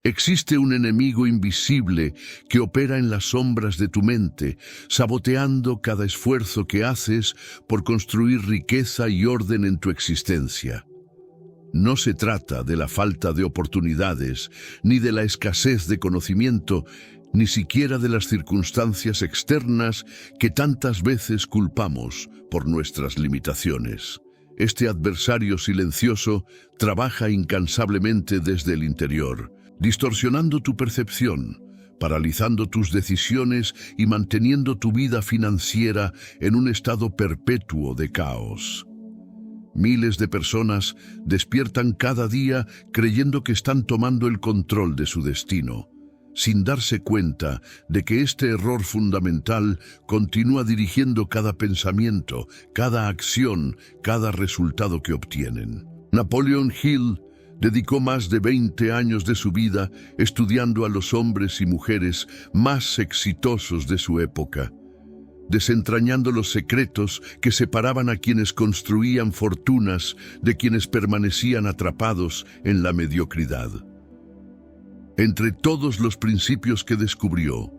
Existe un enemigo invisible que opera en las sombras de tu mente, saboteando cada esfuerzo que haces por construir riqueza y orden en tu existencia. No se trata de la falta de oportunidades, ni de la escasez de conocimiento, ni siquiera de las circunstancias externas que tantas veces culpamos por nuestras limitaciones. Este adversario silencioso trabaja incansablemente desde el interior, distorsionando tu percepción, paralizando tus decisiones y manteniendo tu vida financiera en un estado perpetuo de caos. Miles de personas despiertan cada día creyendo que están tomando el control de su destino, sin darse cuenta de que este error fundamental continúa dirigiendo cada pensamiento, cada acción, cada resultado que obtienen. Napoleon Hill dedicó más de 20 años de su vida estudiando a los hombres y mujeres más exitosos de su época, desentrañando los secretos que separaban a quienes construían fortunas de quienes permanecían atrapados en la mediocridad. Entre todos los principios que descubrió,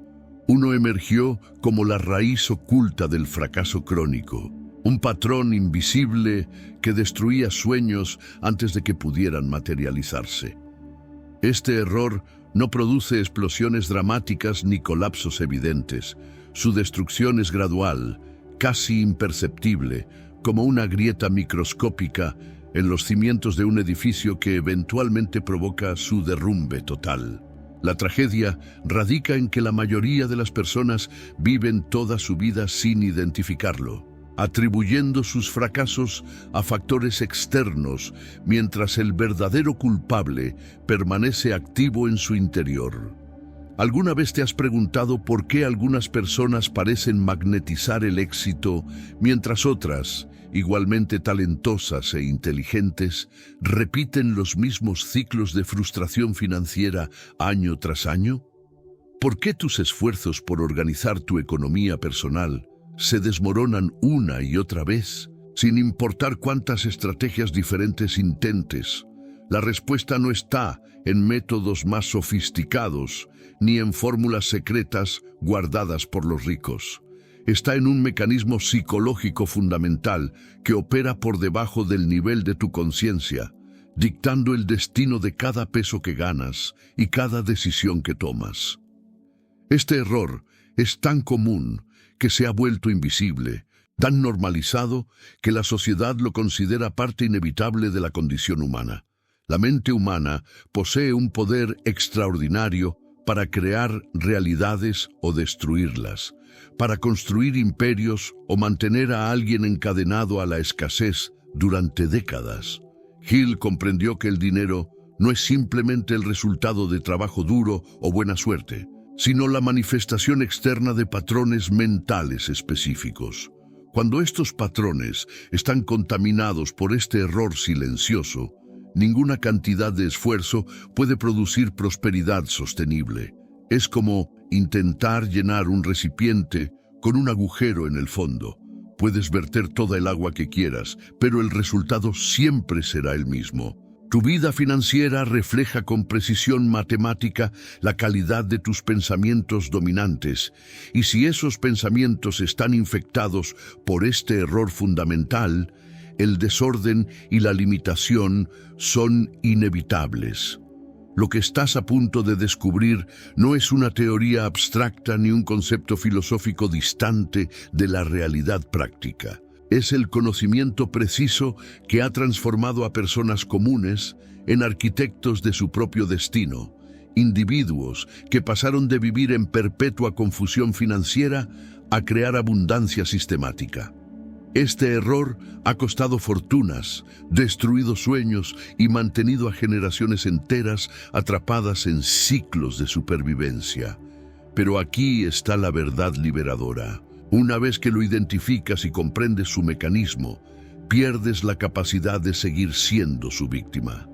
uno emergió como la raíz oculta del fracaso crónico, un patrón invisible que destruía sueños antes de que pudieran materializarse. Este error no produce explosiones dramáticas ni colapsos evidentes. Su destrucción es gradual, casi imperceptible, como una grieta microscópica en los cimientos de un edificio que eventualmente provoca su derrumbe total. La tragedia radica en que la mayoría de las personas viven toda su vida sin identificarlo, atribuyendo sus fracasos a factores externos, mientras el verdadero culpable permanece activo en su interior. ¿Alguna vez te has preguntado por qué algunas personas parecen magnetizar el éxito, mientras otras, igualmente talentosas e inteligentes, repiten los mismos ciclos de frustración financiera año tras año? ¿Por qué tus esfuerzos por organizar tu economía personal se desmoronan una y otra vez, sin importar cuántas estrategias diferentes intentes? La respuesta no está en métodos más sofisticados, ni en fórmulas secretas guardadas por los ricos. Está en un mecanismo psicológico fundamental que opera por debajo del nivel de tu conciencia, dictando el destino de cada peso que ganas y cada decisión que tomas. Este error es tan común que se ha vuelto invisible, tan normalizado que la sociedad lo considera parte inevitable de la condición humana. La mente humana posee un poder extraordinario para crear realidades o destruirlas, para construir imperios o mantener a alguien encadenado a la escasez durante décadas. Hill comprendió que el dinero no es simplemente el resultado de trabajo duro o buena suerte, sino la manifestación externa de patrones mentales específicos. Cuando estos patrones están contaminados por este error silencioso, ninguna cantidad de esfuerzo puede producir prosperidad sostenible. Es como intentar llenar un recipiente con un agujero en el fondo. Puedes verter toda el agua que quieras, pero el resultado siempre será el mismo. Tu vida financiera refleja con precisión matemática la calidad de tus pensamientos dominantes, y si esos pensamientos están infectados por este error fundamental, el desorden y la limitación son inevitables. Lo que estás a punto de descubrir no es una teoría abstracta ni un concepto filosófico distante de la realidad práctica. Es el conocimiento preciso que ha transformado a personas comunes en arquitectos de su propio destino, individuos que pasaron de vivir en perpetua confusión financiera a crear abundancia sistemática. Este error ha costado fortunas, destruido sueños y mantenido a generaciones enteras atrapadas en ciclos de supervivencia. Pero aquí está la verdad liberadora. Una vez que lo identificas y comprendes su mecanismo, pierdes la capacidad de seguir siendo su víctima.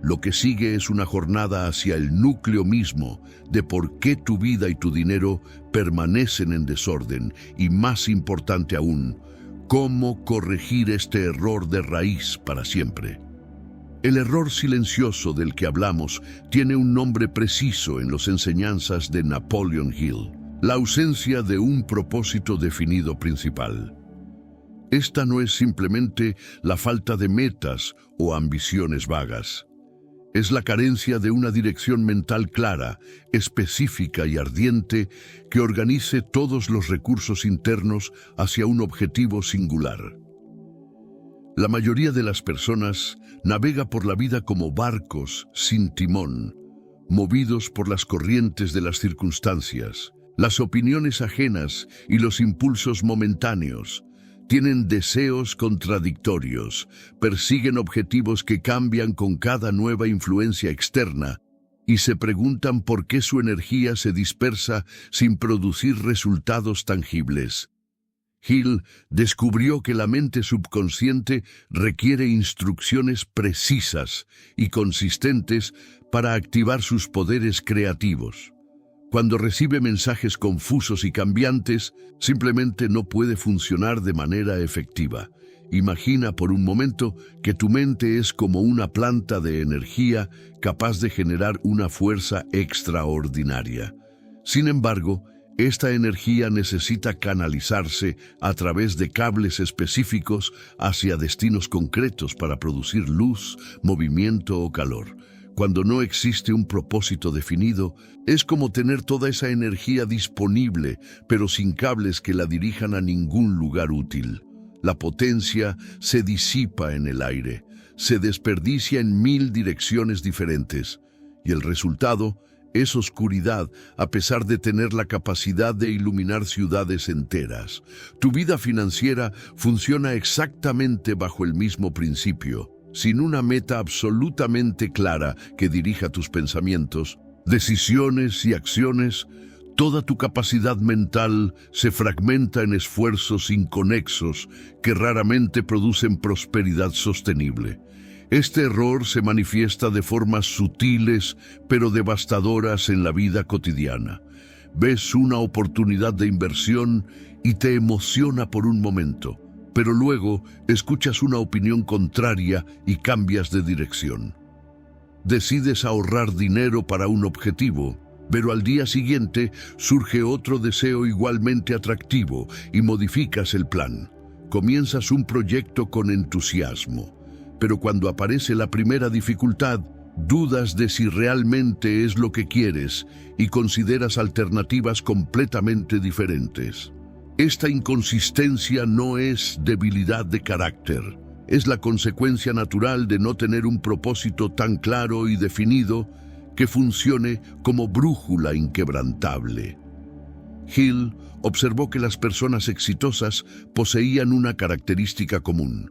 Lo que sigue es una jornada hacia el núcleo mismo de por qué tu vida y tu dinero permanecen en desorden y, más importante aún, cómo corregir este error de raíz para siempre. El error silencioso del que hablamos tiene un nombre preciso en las enseñanzas de Napoleon Hill: la ausencia de un propósito definido principal. Esta no es simplemente la falta de metas o ambiciones vagas. Es la carencia de una dirección mental clara, específica y ardiente que organice todos los recursos internos hacia un objetivo singular. La mayoría de las personas navega por la vida como barcos sin timón, movidos por las corrientes de las circunstancias, las opiniones ajenas y los impulsos momentáneos. Tienen deseos contradictorios, persiguen objetivos que cambian con cada nueva influencia externa y se preguntan por qué su energía se dispersa sin producir resultados tangibles. Hill descubrió que la mente subconsciente requiere instrucciones precisas y consistentes para activar sus poderes creativos. Cuando recibe mensajes confusos y cambiantes, simplemente no puede funcionar de manera efectiva. Imagina por un momento que tu mente es como una planta de energía capaz de generar una fuerza extraordinaria. Sin embargo, esta energía necesita canalizarse a través de cables específicos hacia destinos concretos para producir luz, movimiento o calor. Cuando no existe un propósito definido, es como tener toda esa energía disponible, pero sin cables que la dirijan a ningún lugar útil. La potencia se disipa en el aire, se desperdicia en 1000 direcciones diferentes, y el resultado es oscuridad, a pesar de tener la capacidad de iluminar ciudades enteras. Tu vida financiera funciona exactamente bajo el mismo principio. Sin una meta absolutamente clara que dirija tus pensamientos, decisiones y acciones, toda tu capacidad mental se fragmenta en esfuerzos inconexos que raramente producen prosperidad sostenible. Este error se manifiesta de formas sutiles pero devastadoras en la vida cotidiana. Ves una oportunidad de inversión y te emociona por un momento, pero luego escuchas una opinión contraria y cambias de dirección. Decides ahorrar dinero para un objetivo, pero al día siguiente surge otro deseo igualmente atractivo y modificas el plan. Comienzas un proyecto con entusiasmo, pero cuando aparece la primera dificultad, dudas de si realmente es lo que quieres y consideras alternativas completamente diferentes. Esta inconsistencia no es debilidad de carácter, es la consecuencia natural de no tener un propósito tan claro y definido que funcione como brújula inquebrantable. Hill observó que las personas exitosas poseían una característica común: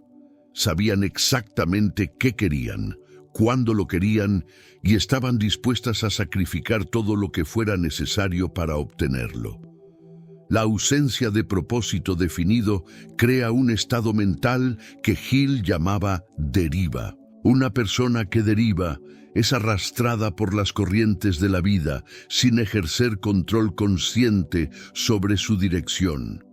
sabían exactamente qué querían, cuándo lo querían y estaban dispuestas a sacrificar todo lo que fuera necesario para obtenerlo. La ausencia de propósito definido crea un estado mental que Hill llamaba deriva. Una persona que deriva es arrastrada por las corrientes de la vida sin ejercer control consciente sobre su dirección.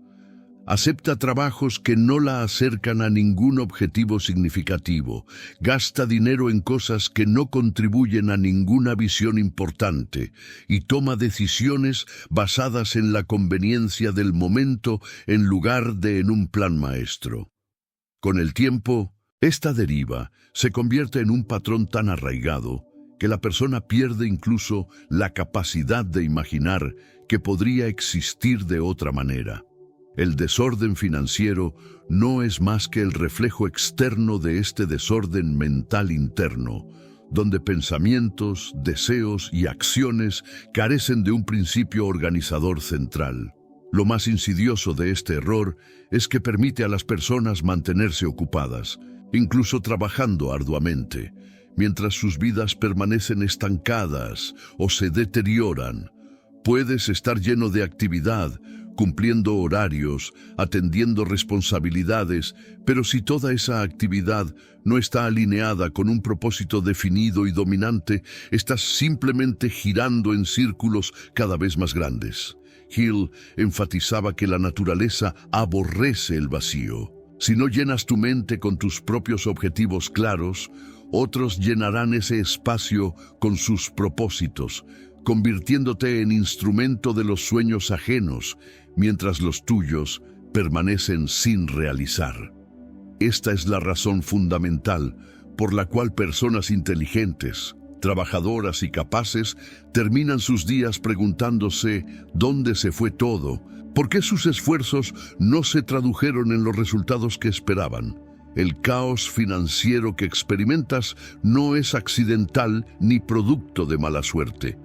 Acepta trabajos que no la acercan a ningún objetivo significativo. Gasta dinero en cosas que no contribuyen a ninguna visión importante y toma decisiones basadas en la conveniencia del momento en lugar de en un plan maestro. Con el tiempo, esta deriva se convierte en un patrón tan arraigado que la persona pierde incluso la capacidad de imaginar que podría existir de otra manera. El desorden financiero no es más que el reflejo externo de este desorden mental interno, donde pensamientos, deseos y acciones carecen de un principio organizador central. Lo más insidioso de este error es que permite a las personas mantenerse ocupadas, incluso trabajando arduamente, mientras sus vidas permanecen estancadas o se deterioran. Puedes estar lleno de actividad, cumpliendo horarios, atendiendo responsabilidades, pero si toda esa actividad no está alineada con un propósito definido y dominante, estás simplemente girando en círculos cada vez más grandes. Hill enfatizaba que la naturaleza aborrece el vacío. Si no llenas tu mente con tus propios objetivos claros, Otros llenarán ese espacio con sus propósitos, convirtiéndote en instrumento de los sueños ajenos, mientras los tuyos permanecen sin realizar. Esta es la razón fundamental por la cual personas inteligentes, trabajadoras y capaces terminan sus días preguntándose ¿dónde se fue todo? ¿Por qué sus esfuerzos no se tradujeron en los resultados que esperaban? El caos financiero que experimentas no es accidental ni producto de mala suerte.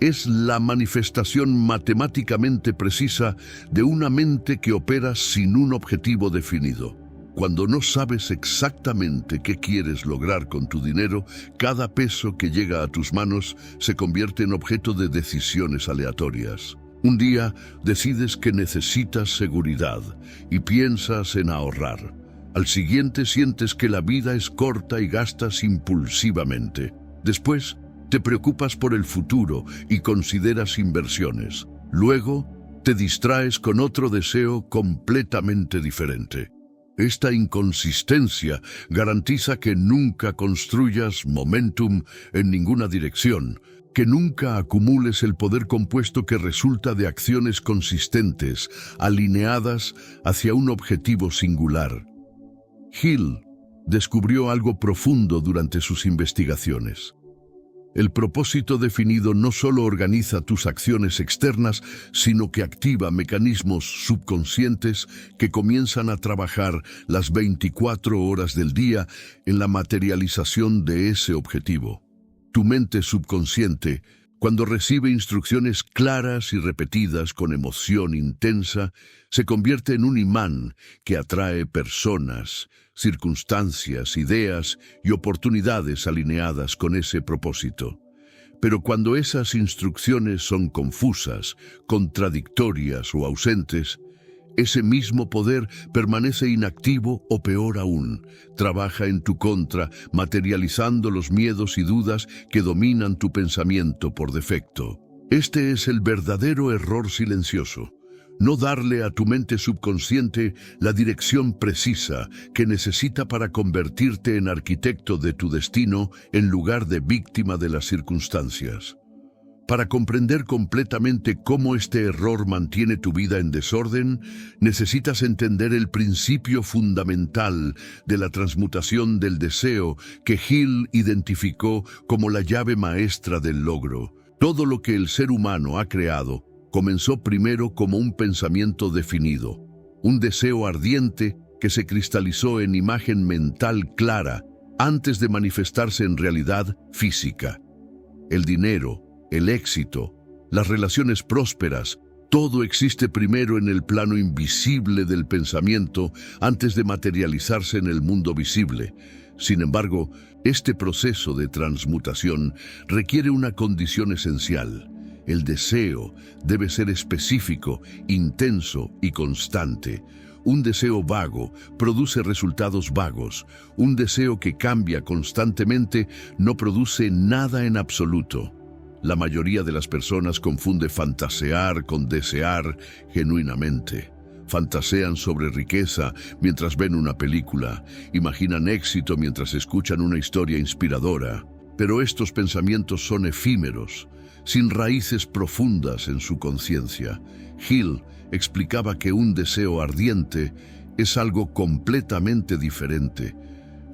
Es la manifestación matemáticamente precisa de una mente que opera sin un objetivo definido. Cuando no sabes exactamente qué quieres lograr con tu dinero, cada peso que llega a tus manos se convierte en objeto de decisiones aleatorias. Un día decides que necesitas seguridad y piensas en ahorrar. Al siguiente sientes que la vida es corta y gastas impulsivamente. Después, te preocupas por el futuro y consideras inversiones. Luego, te distraes con otro deseo completamente diferente. Esta inconsistencia garantiza que nunca construyas momentum en ninguna dirección, que nunca acumules el poder compuesto que resulta de acciones consistentes, alineadas hacia un objetivo singular. Hill descubrió algo profundo durante sus investigaciones. El propósito definido no solo organiza tus acciones externas, sino que activa mecanismos subconscientes que comienzan a trabajar las 24 horas del día en la materialización de ese objetivo. Tu mente subconsciente, cuando recibe instrucciones claras y repetidas con emoción intensa, se convierte en un imán que atrae personas, circunstancias, ideas y oportunidades alineadas con ese propósito. Pero cuando esas instrucciones son confusas, contradictorias o ausentes, ese mismo poder permanece inactivo o peor aún, trabaja en tu contra, materializando los miedos y dudas que dominan tu pensamiento por defecto. Este es el verdadero error silencioso. No darle a tu mente subconsciente la dirección precisa que necesita para convertirte en arquitecto de tu destino en lugar de víctima de las circunstancias. Para comprender completamente cómo este error mantiene tu vida en desorden, necesitas entender el principio fundamental de la transmutación del deseo que Hill identificó como la llave maestra del logro. Todo lo que el ser humano ha creado comenzó primero como un pensamiento definido, un deseo ardiente que se cristalizó en imagen mental clara antes de manifestarse en realidad física. El dinero, el éxito, las relaciones prósperas, todo existe primero en el plano invisible del pensamiento antes de materializarse en el mundo visible. Sin embargo, este proceso de transmutación requiere una condición esencial. El deseo debe ser específico, intenso y constante. Un deseo vago produce resultados vagos. Un deseo que cambia constantemente no produce nada en absoluto. La mayoría de las personas confunde fantasear con desear genuinamente. Fantasean sobre riqueza mientras ven una película, imaginan éxito mientras escuchan una historia inspiradora. Pero estos pensamientos son efímeros, sin raíces profundas en su conciencia. Hill explicaba que un deseo ardiente es algo completamente diferente.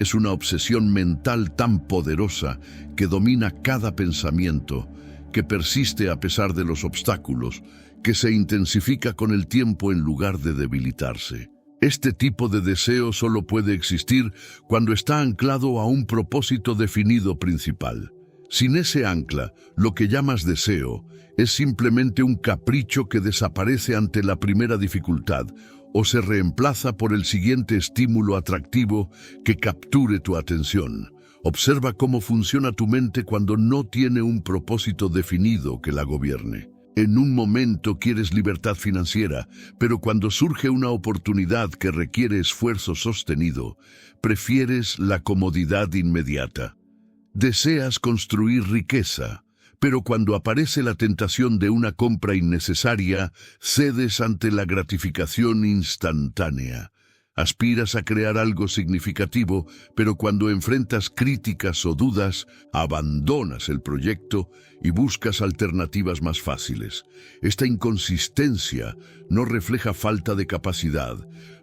Es una obsesión mental tan poderosa que domina cada pensamiento, que persiste a pesar de los obstáculos, que se intensifica con el tiempo en lugar de debilitarse. Este tipo de deseo solo puede existir cuando está anclado a un propósito definido principal. Sin ese ancla, lo que llamas deseo es simplemente un capricho que desaparece ante la primera dificultad o se reemplaza por el siguiente estímulo atractivo que capture tu atención. Observa cómo funciona tu mente cuando no tiene un propósito definido que la gobierne. En un momento quieres libertad financiera, pero cuando surge una oportunidad que requiere esfuerzo sostenido, prefieres la comodidad inmediata. Deseas construir riqueza, pero cuando aparece la tentación de una compra innecesaria, cedes ante la gratificación instantánea. Aspiras a crear algo significativo, pero cuando enfrentas críticas o dudas, abandonas el proyecto y buscas alternativas más fáciles. Esta inconsistencia no refleja falta de capacidad,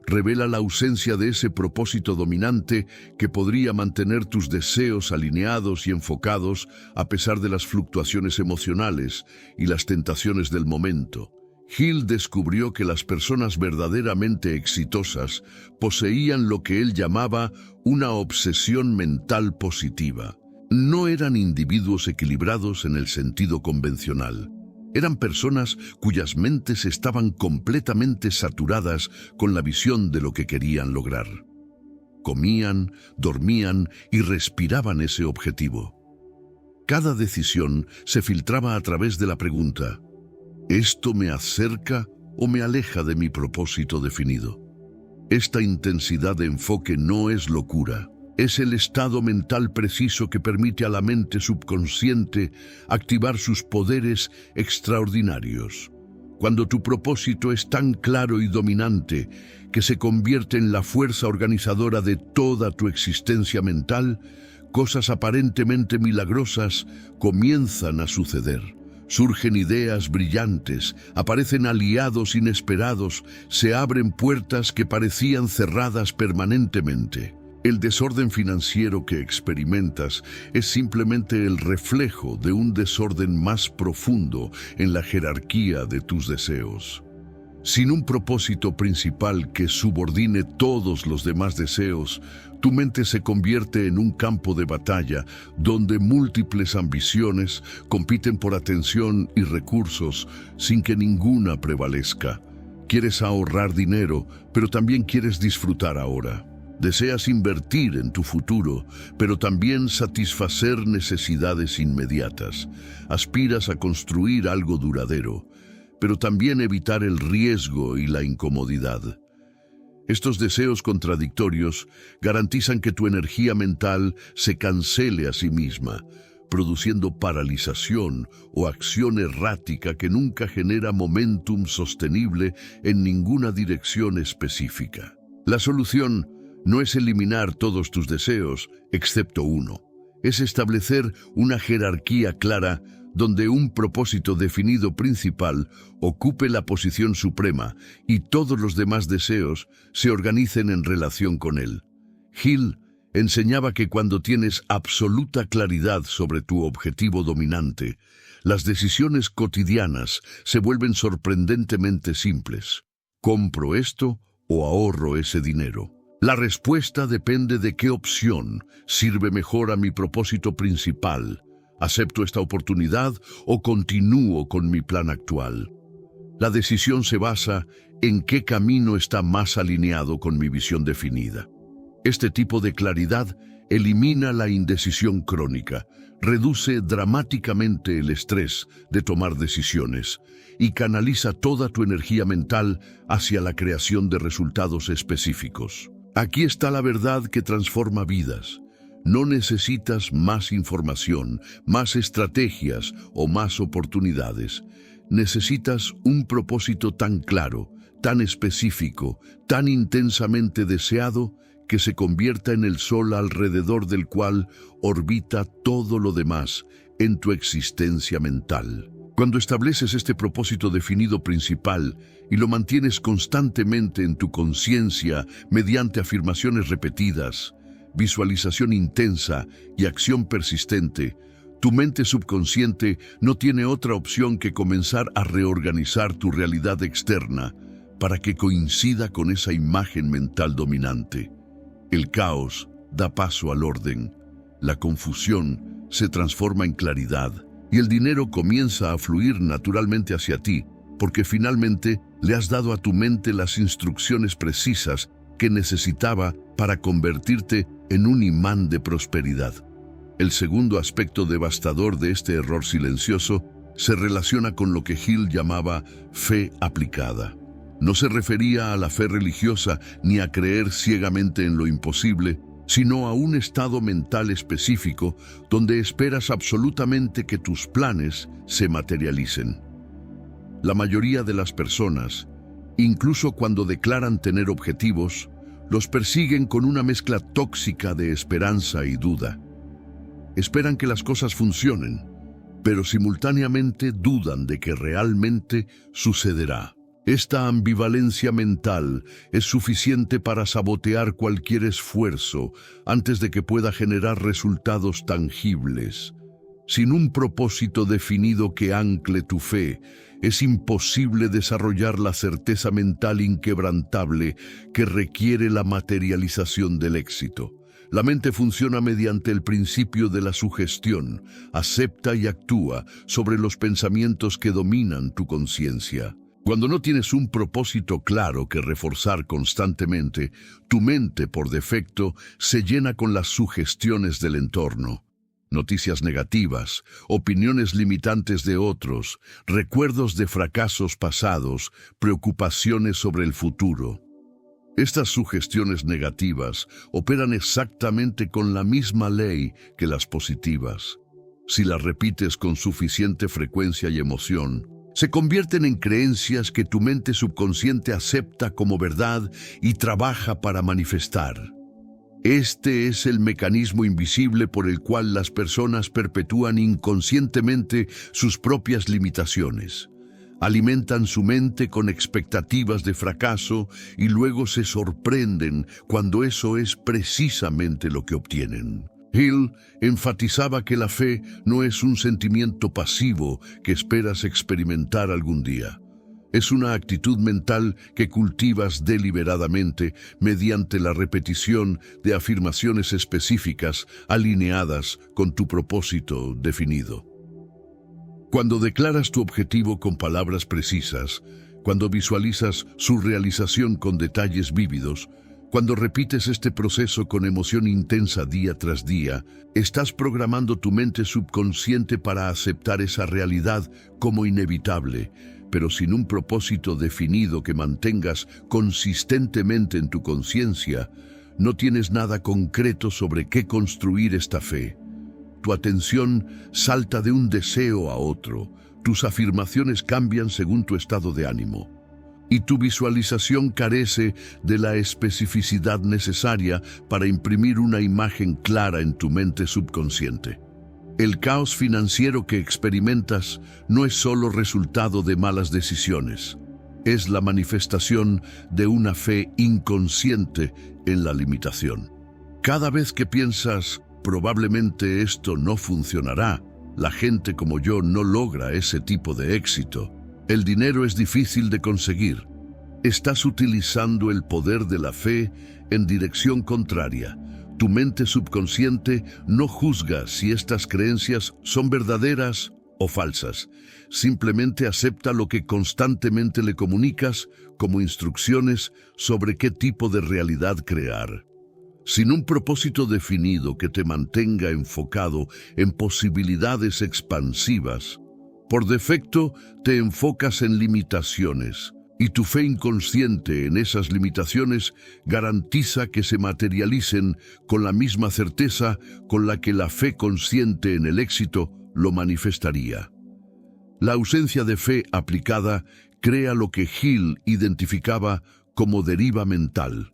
revela la ausencia de ese propósito dominante que podría mantener tus deseos alineados y enfocados a pesar de las fluctuaciones emocionales y las tentaciones del momento. Hill descubrió que las personas verdaderamente exitosas poseían lo que él llamaba una obsesión mental positiva. No eran individuos equilibrados en el sentido convencional. Eran personas cuyas mentes estaban completamente saturadas con la visión de lo que querían lograr. Comían, dormían y respiraban ese objetivo. Cada decisión se filtraba a través de la pregunta: ¿esto me acerca o me aleja de mi propósito definido? Esta intensidad de enfoque no es locura. Es el estado mental preciso que permite a la mente subconsciente activar sus poderes extraordinarios. Cuando tu propósito es tan claro y dominante que se convierte en la fuerza organizadora de toda tu existencia mental, cosas aparentemente milagrosas comienzan a suceder. Surgen ideas brillantes, aparecen aliados inesperados, se abren puertas que parecían cerradas permanentemente. El desorden financiero que experimentas es simplemente el reflejo de un desorden más profundo en la jerarquía de tus deseos. Sin un propósito principal que subordine todos los demás deseos, tu mente se convierte en un campo de batalla donde múltiples ambiciones compiten por atención y recursos sin que ninguna prevalezca. Quieres ahorrar dinero, pero también quieres disfrutar ahora. Deseas invertir en tu futuro, pero también satisfacer necesidades inmediatas. Aspiras a construir algo duradero, pero también evitar el riesgo y la incomodidad. Estos deseos contradictorios garantizan que tu energía mental se cancele a sí misma, produciendo paralización o acción errática que nunca genera momentum sostenible en ninguna dirección específica. La solución no es eliminar todos tus deseos, excepto uno. Es establecer una jerarquía clara donde un propósito definido principal ocupe la posición suprema y todos los demás deseos se organicen en relación con él. Hill enseñaba que cuando tienes absoluta claridad sobre tu objetivo dominante, las decisiones cotidianas se vuelven sorprendentemente simples. ¿Compro esto o ahorro ese dinero? La respuesta depende de qué opción sirve mejor a mi propósito principal. ¿Acepto esta oportunidad o continúo con mi plan actual? La decisión se basa en qué camino está más alineado con mi visión definida. Este tipo de claridad elimina la indecisión crónica, reduce dramáticamente el estrés de tomar decisiones y canaliza toda tu energía mental hacia la creación de resultados específicos. Aquí está la verdad que transforma vidas. No necesitas más información, más estrategias o más oportunidades. Necesitas un propósito tan claro, tan específico, tan intensamente deseado, que se convierta en el sol alrededor del cual orbita todo lo demás en tu existencia mental. Cuando estableces este propósito definido principal y lo mantienes constantemente en tu conciencia mediante afirmaciones repetidas, visualización intensa y acción persistente, tu mente subconsciente no tiene otra opción que comenzar a reorganizar tu realidad externa para que coincida con esa imagen mental dominante. El caos da paso al orden, la confusión se transforma en claridad y el dinero comienza a fluir naturalmente hacia ti, porque finalmente le has dado a tu mente las instrucciones precisas que necesitaba para convertirte en un imán de prosperidad. El segundo aspecto devastador de este error silencioso se relaciona con lo que Hill llamaba fe aplicada. No se refería a la fe religiosa ni a creer ciegamente en lo imposible, sino a un estado mental específico donde esperas absolutamente que tus planes se materialicen. La mayoría de las personas, incluso cuando declaran tener objetivos, Los persiguen con una mezcla tóxica de esperanza y duda. Esperan que las cosas funcionen, pero simultáneamente dudan de que realmente sucederá. Esta ambivalencia mental es suficiente para sabotear cualquier esfuerzo antes de que pueda generar resultados tangibles. Sin un propósito definido que ancle tu fe, es imposible desarrollar la certeza mental inquebrantable que requiere la materialización del éxito. La mente funciona mediante el principio de la sugestión, acepta y actúa sobre los pensamientos que dominan tu conciencia. Cuando no tienes un propósito claro que reforzar constantemente, tu mente, por defecto, se llena con las sugestiones del entorno. Noticias negativas, opiniones limitantes de otros, recuerdos de fracasos pasados, preocupaciones sobre el futuro. Estas sugestiones negativas operan exactamente con la misma ley que las positivas. Si las repites con suficiente frecuencia y emoción, se convierten en creencias que tu mente subconsciente acepta como verdad y trabaja para manifestar. Este es el mecanismo invisible por el cual las personas perpetúan inconscientemente sus propias limitaciones. Alimentan su mente con expectativas de fracaso y luego se sorprenden cuando eso es precisamente lo que obtienen. Hill enfatizaba que la fe no es un sentimiento pasivo que esperas experimentar algún día. Es una actitud mental que cultivas deliberadamente mediante la repetición de afirmaciones específicas alineadas con tu propósito definido. Cuando declaras tu objetivo con palabras precisas, cuando visualizas su realización con detalles vívidos, cuando repites este proceso con emoción intensa día tras día, estás programando tu mente subconsciente para aceptar esa realidad como inevitable, pero sin un propósito definido que mantengas consistentemente en tu conciencia, no tienes nada concreto sobre qué construir esta fe. Tu atención salta de un deseo a otro, tus afirmaciones cambian según tu estado de ánimo, y tu visualización carece de la especificidad necesaria para imprimir una imagen clara en tu mente subconsciente. El caos financiero que experimentas no es solo resultado de malas decisiones, es la manifestación de una fe inconsciente en la limitación. Cada vez que piensas, probablemente esto no funcionará, la gente como yo no logra ese tipo de éxito, el dinero es difícil de conseguir, estás utilizando el poder de la fe en dirección contraria. Tu mente subconsciente no juzga si estas creencias son verdaderas o falsas. Simplemente acepta lo que constantemente le comunicas como instrucciones sobre qué tipo de realidad crear. Sin un propósito definido que te mantenga enfocado en posibilidades expansivas, por defecto te enfocas en limitaciones. Y tu fe inconsciente en esas limitaciones garantiza que se materialicen con la misma certeza con la que la fe consciente en el éxito lo manifestaría. La ausencia de fe aplicada crea lo que Hill identificaba como deriva mental.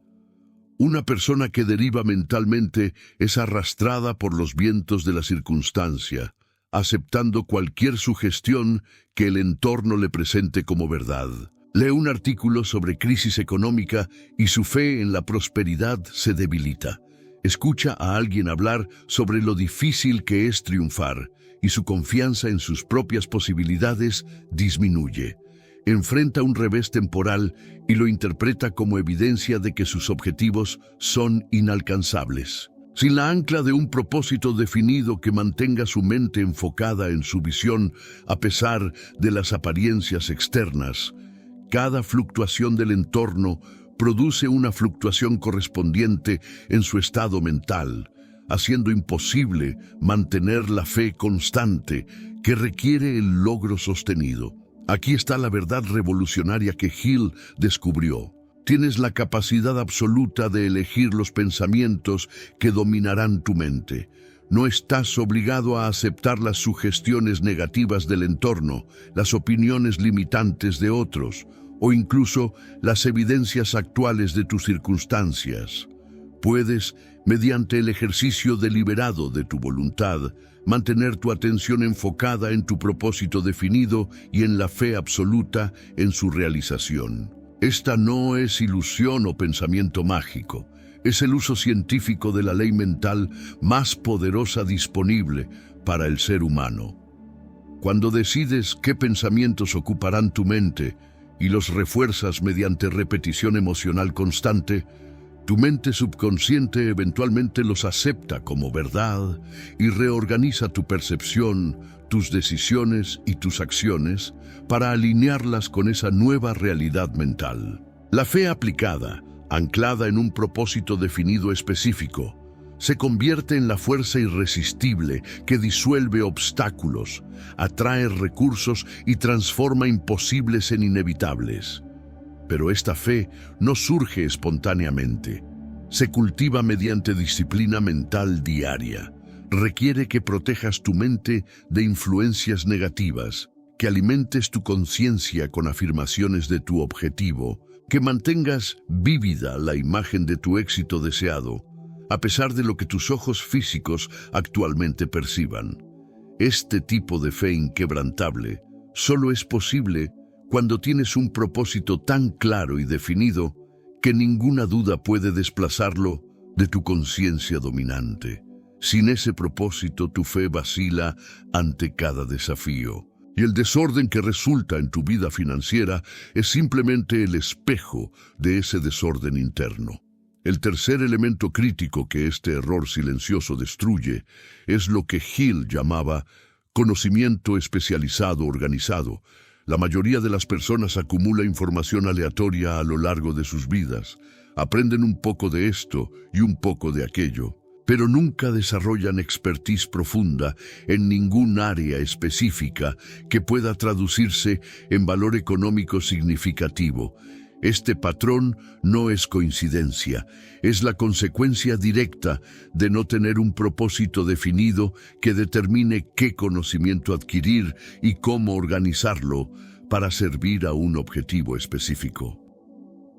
Una persona que deriva mentalmente es arrastrada por los vientos de la circunstancia, aceptando cualquier sugestión que el entorno le presente como verdad. Lee un artículo sobre crisis económica y su fe en la prosperidad se debilita. Escucha a alguien hablar sobre lo difícil que es triunfar y su confianza en sus propias posibilidades disminuye. Enfrenta un revés temporal y lo interpreta como evidencia de que sus objetivos son inalcanzables. Sin la ancla de un propósito definido que mantenga su mente enfocada en su visión a pesar de las apariencias externas, cada fluctuación del entorno produce una fluctuación correspondiente en su estado mental, haciendo imposible mantener la fe constante que requiere el logro sostenido. Aquí está la verdad revolucionaria que Hill descubrió. Tienes la capacidad absoluta de elegir los pensamientos que dominarán tu mente. No estás obligado a aceptar las sugestiones negativas del entorno, las opiniones limitantes de otros o incluso las evidencias actuales de tus circunstancias. Puedes, mediante el ejercicio deliberado de tu voluntad, mantener tu atención enfocada en tu propósito definido y en la fe absoluta en su realización. Esta no es ilusión o pensamiento mágico, es el uso científico de la ley mental más poderosa disponible para el ser humano. Cuando decides qué pensamientos ocuparán tu mente y los refuerzas mediante repetición emocional constante, tu mente subconsciente eventualmente los acepta como verdad y reorganiza tu percepción, tus decisiones y tus acciones para alinearlas con esa nueva realidad mental. La fe aplicada, anclada en un propósito definido específico, se convierte en la fuerza irresistible que disuelve obstáculos, atrae recursos y transforma imposibles en inevitables. Pero esta fe no surge espontáneamente. Se cultiva mediante disciplina mental diaria. Requiere que protejas tu mente de influencias negativas, que alimentes tu conciencia con afirmaciones de tu objetivo, que mantengas vívida la imagen de tu éxito deseado, a pesar de lo que tus ojos físicos actualmente perciban. Este tipo de fe inquebrantable solo es posible cuando tienes un propósito tan claro y definido que ninguna duda puede desplazarlo de tu conciencia dominante. Sin ese propósito, tu fe vacila ante cada desafío, y el desorden que resulta en tu vida financiera es simplemente el espejo de ese desorden interno. El tercer elemento crítico que este error silencioso destruye es lo que Hill llamaba conocimiento especializado organizado. La mayoría de las personas acumula información aleatoria a lo largo de sus vidas. Aprenden un poco de esto y un poco de aquello, pero nunca desarrollan expertise profunda en ningún área específica que pueda traducirse en valor económico significativo. Este patrón no es coincidencia, es la consecuencia directa de no tener un propósito definido que determine qué conocimiento adquirir y cómo organizarlo para servir a un objetivo específico.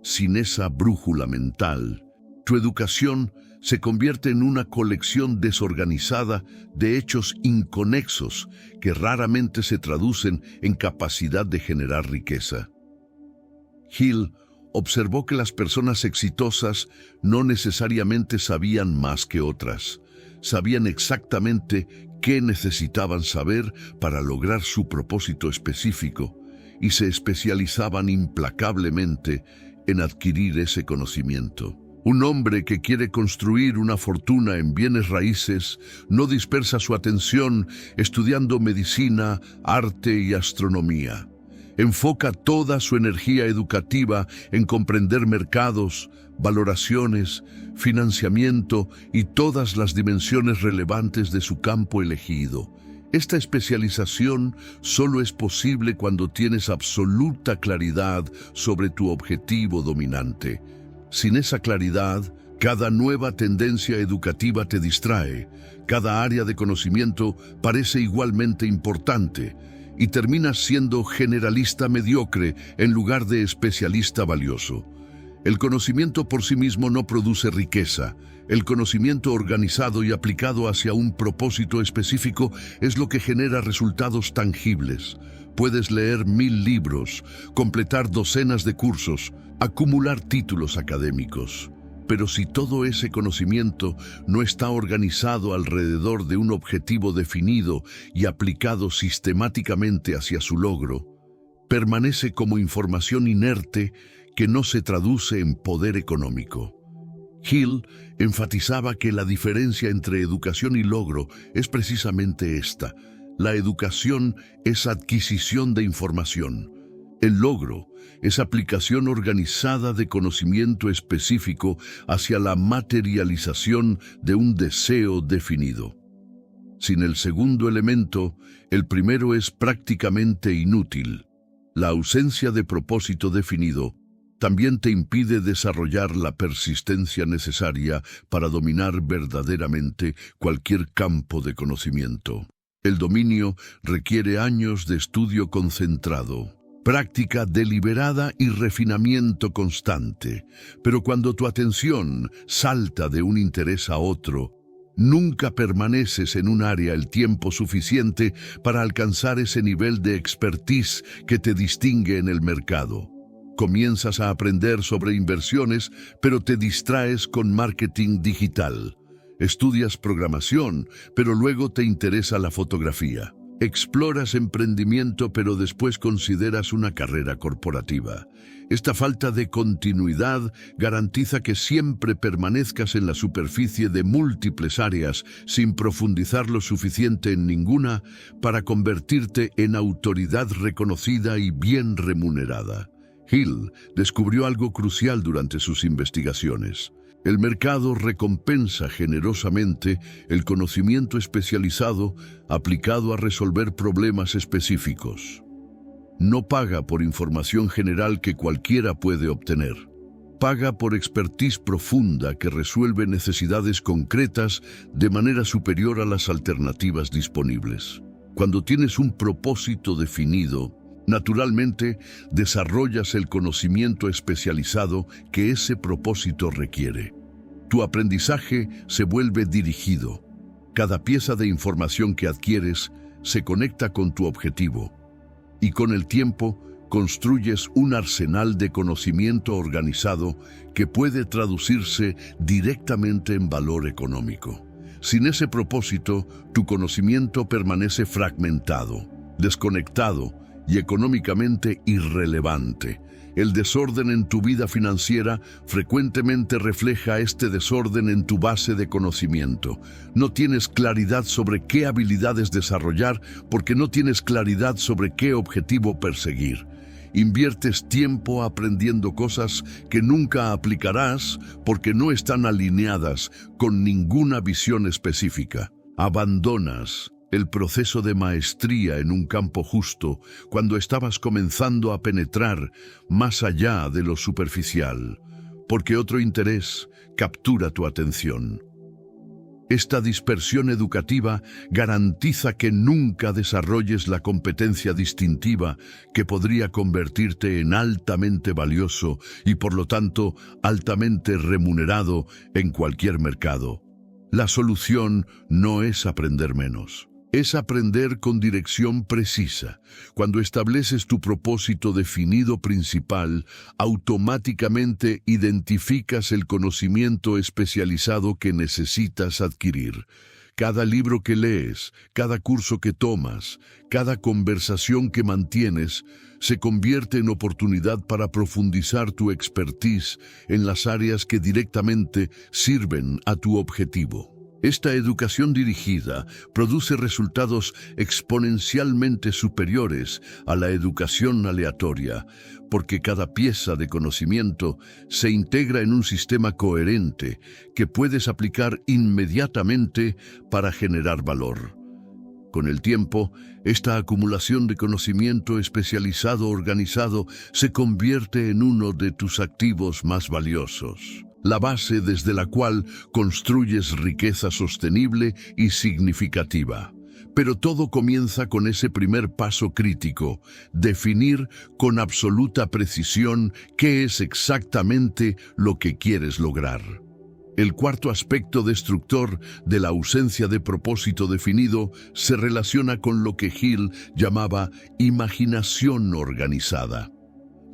Sin esa brújula mental, tu educación se convierte en una colección desorganizada de hechos inconexos que raramente se traducen en capacidad de generar riqueza. Hill observó que las personas exitosas no necesariamente sabían más que otras. Sabían exactamente qué necesitaban saber para lograr su propósito específico y se especializaban implacablemente en adquirir ese conocimiento. Un hombre que quiere construir una fortuna en bienes raíces no dispersa su atención estudiando medicina, arte y astronomía. Enfoca toda su energía educativa en comprender mercados, valoraciones, financiamiento y todas las dimensiones relevantes de su campo elegido. Esta especialización solo es posible cuando tienes absoluta claridad sobre tu objetivo dominante. Sin esa claridad, cada nueva tendencia educativa te distrae, cada área de conocimiento parece igualmente importante, y terminas siendo generalista mediocre en lugar de especialista valioso. El conocimiento por sí mismo no produce riqueza. El conocimiento organizado y aplicado hacia un propósito específico es lo que genera resultados tangibles. Puedes leer 1000 libros, completar docenas de cursos, acumular títulos académicos. Pero si todo ese conocimiento no está organizado alrededor de un objetivo definido y aplicado sistemáticamente hacia su logro, permanece como información inerte que no se traduce en poder económico. Hill enfatizaba que la diferencia entre educación y logro es precisamente esta. La educación es adquisición de información. El logro es aplicación organizada de conocimiento específico hacia la materialización de un deseo definido. Sin el segundo elemento, el primero es prácticamente inútil. La ausencia de propósito definido también te impide desarrollar la persistencia necesaria para dominar verdaderamente cualquier campo de conocimiento. El dominio requiere años de estudio concentrado, práctica deliberada y refinamiento constante. Pero cuando tu atención salta de un interés a otro, nunca permaneces en un área el tiempo suficiente para alcanzar ese nivel de expertise que te distingue en el mercado. Comienzas a aprender sobre inversiones, pero te distraes con marketing digital. Estudias programación, pero luego te interesa la fotografía. Exploras emprendimiento, pero después consideras una carrera corporativa. Esta falta de continuidad garantiza que siempre permanezcas en la superficie de múltiples áreas sin profundizar lo suficiente en ninguna para convertirte en autoridad reconocida y bien remunerada. Hill descubrió algo crucial durante sus investigaciones. El mercado recompensa generosamente el conocimiento especializado aplicado a resolver problemas específicos. No paga por información general que cualquiera puede obtener. Paga por expertise profunda que resuelve necesidades concretas de manera superior a las alternativas disponibles. Cuando tienes un propósito definido, naturalmente, desarrollas el conocimiento especializado que ese propósito requiere. Tu aprendizaje se vuelve dirigido. Cada pieza de información que adquieres se conecta con tu objetivo. Y con el tiempo, construyes un arsenal de conocimiento organizado que puede traducirse directamente en valor económico. Sin ese propósito, tu conocimiento permanece fragmentado, desconectado y económicamente irrelevante. El desorden en tu vida financiera frecuentemente refleja este desorden en tu base de conocimiento. No tienes claridad sobre qué habilidades desarrollar porque no tienes claridad sobre qué objetivo perseguir. Inviertes tiempo aprendiendo cosas que nunca aplicarás porque no están alineadas con ninguna visión específica. Abandonas el proceso de maestría en un campo justo cuando estabas comenzando a penetrar más allá de lo superficial, porque otro interés captura tu atención. Esta dispersión educativa garantiza que nunca desarrolles la competencia distintiva que podría convertirte en altamente valioso y, por lo tanto, altamente remunerado en cualquier mercado. La solución no es aprender menos. Es aprender con dirección precisa. Cuando estableces tu propósito definido principal, automáticamente identificas el conocimiento especializado que necesitas adquirir. Cada libro que lees, cada curso que tomas, cada conversación que mantienes, se convierte en oportunidad para profundizar tu expertise en las áreas que directamente sirven a tu objetivo. Esta educación dirigida produce resultados exponencialmente superiores a la educación aleatoria, porque cada pieza de conocimiento se integra en un sistema coherente que puedes aplicar inmediatamente para generar valor. Con el tiempo, esta acumulación de conocimiento especializado organizado se convierte en uno de tus activos más valiosos. La base desde la cual construyes riqueza sostenible y significativa. Pero todo comienza con ese primer paso crítico, definir con absoluta precisión qué es exactamente lo que quieres lograr. El cuarto aspecto destructor de la ausencia de propósito definido se relaciona con lo que Hill llamaba imaginación organizada.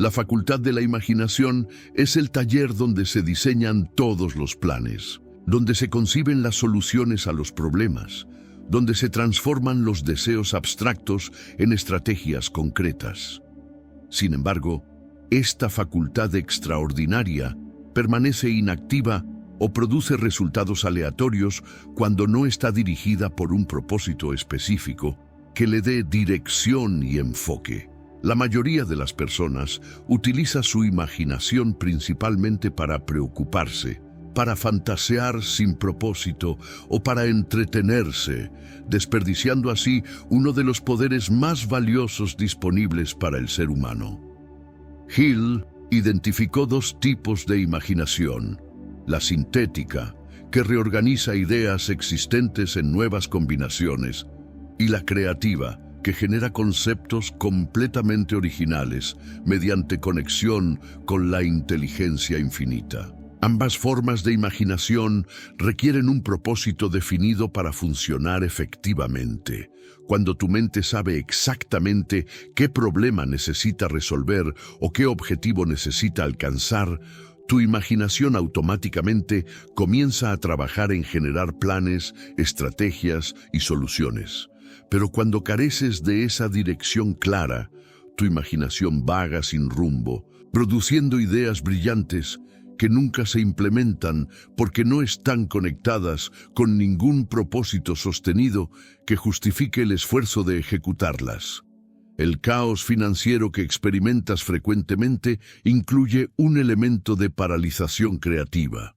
La facultad de la imaginación es el taller donde se diseñan todos los planes, donde se conciben las soluciones a los problemas, donde se transforman los deseos abstractos en estrategias concretas. Sin embargo, esta facultad extraordinaria permanece inactiva o produce resultados aleatorios cuando no está dirigida por un propósito específico que le dé dirección y enfoque. La mayoría de las personas utiliza su imaginación principalmente para preocuparse, para fantasear sin propósito o para entretenerse, desperdiciando así uno de los poderes más valiosos disponibles para el ser humano. Hill identificó dos tipos de imaginación: la sintética, que reorganiza ideas existentes en nuevas combinaciones, y la creativa, que genera conceptos completamente originales mediante conexión con la inteligencia infinita. Ambas formas de imaginación requieren un propósito definido para funcionar efectivamente. Cuando tu mente sabe exactamente qué problema necesita resolver o qué objetivo necesita alcanzar, tu imaginación automáticamente comienza a trabajar en generar planes, estrategias y soluciones. Pero cuando careces de esa dirección clara, tu imaginación vaga sin rumbo, produciendo ideas brillantes que nunca se implementan porque no están conectadas con ningún propósito sostenido que justifique el esfuerzo de ejecutarlas. El caos financiero que experimentas frecuentemente incluye un elemento de paralización creativa.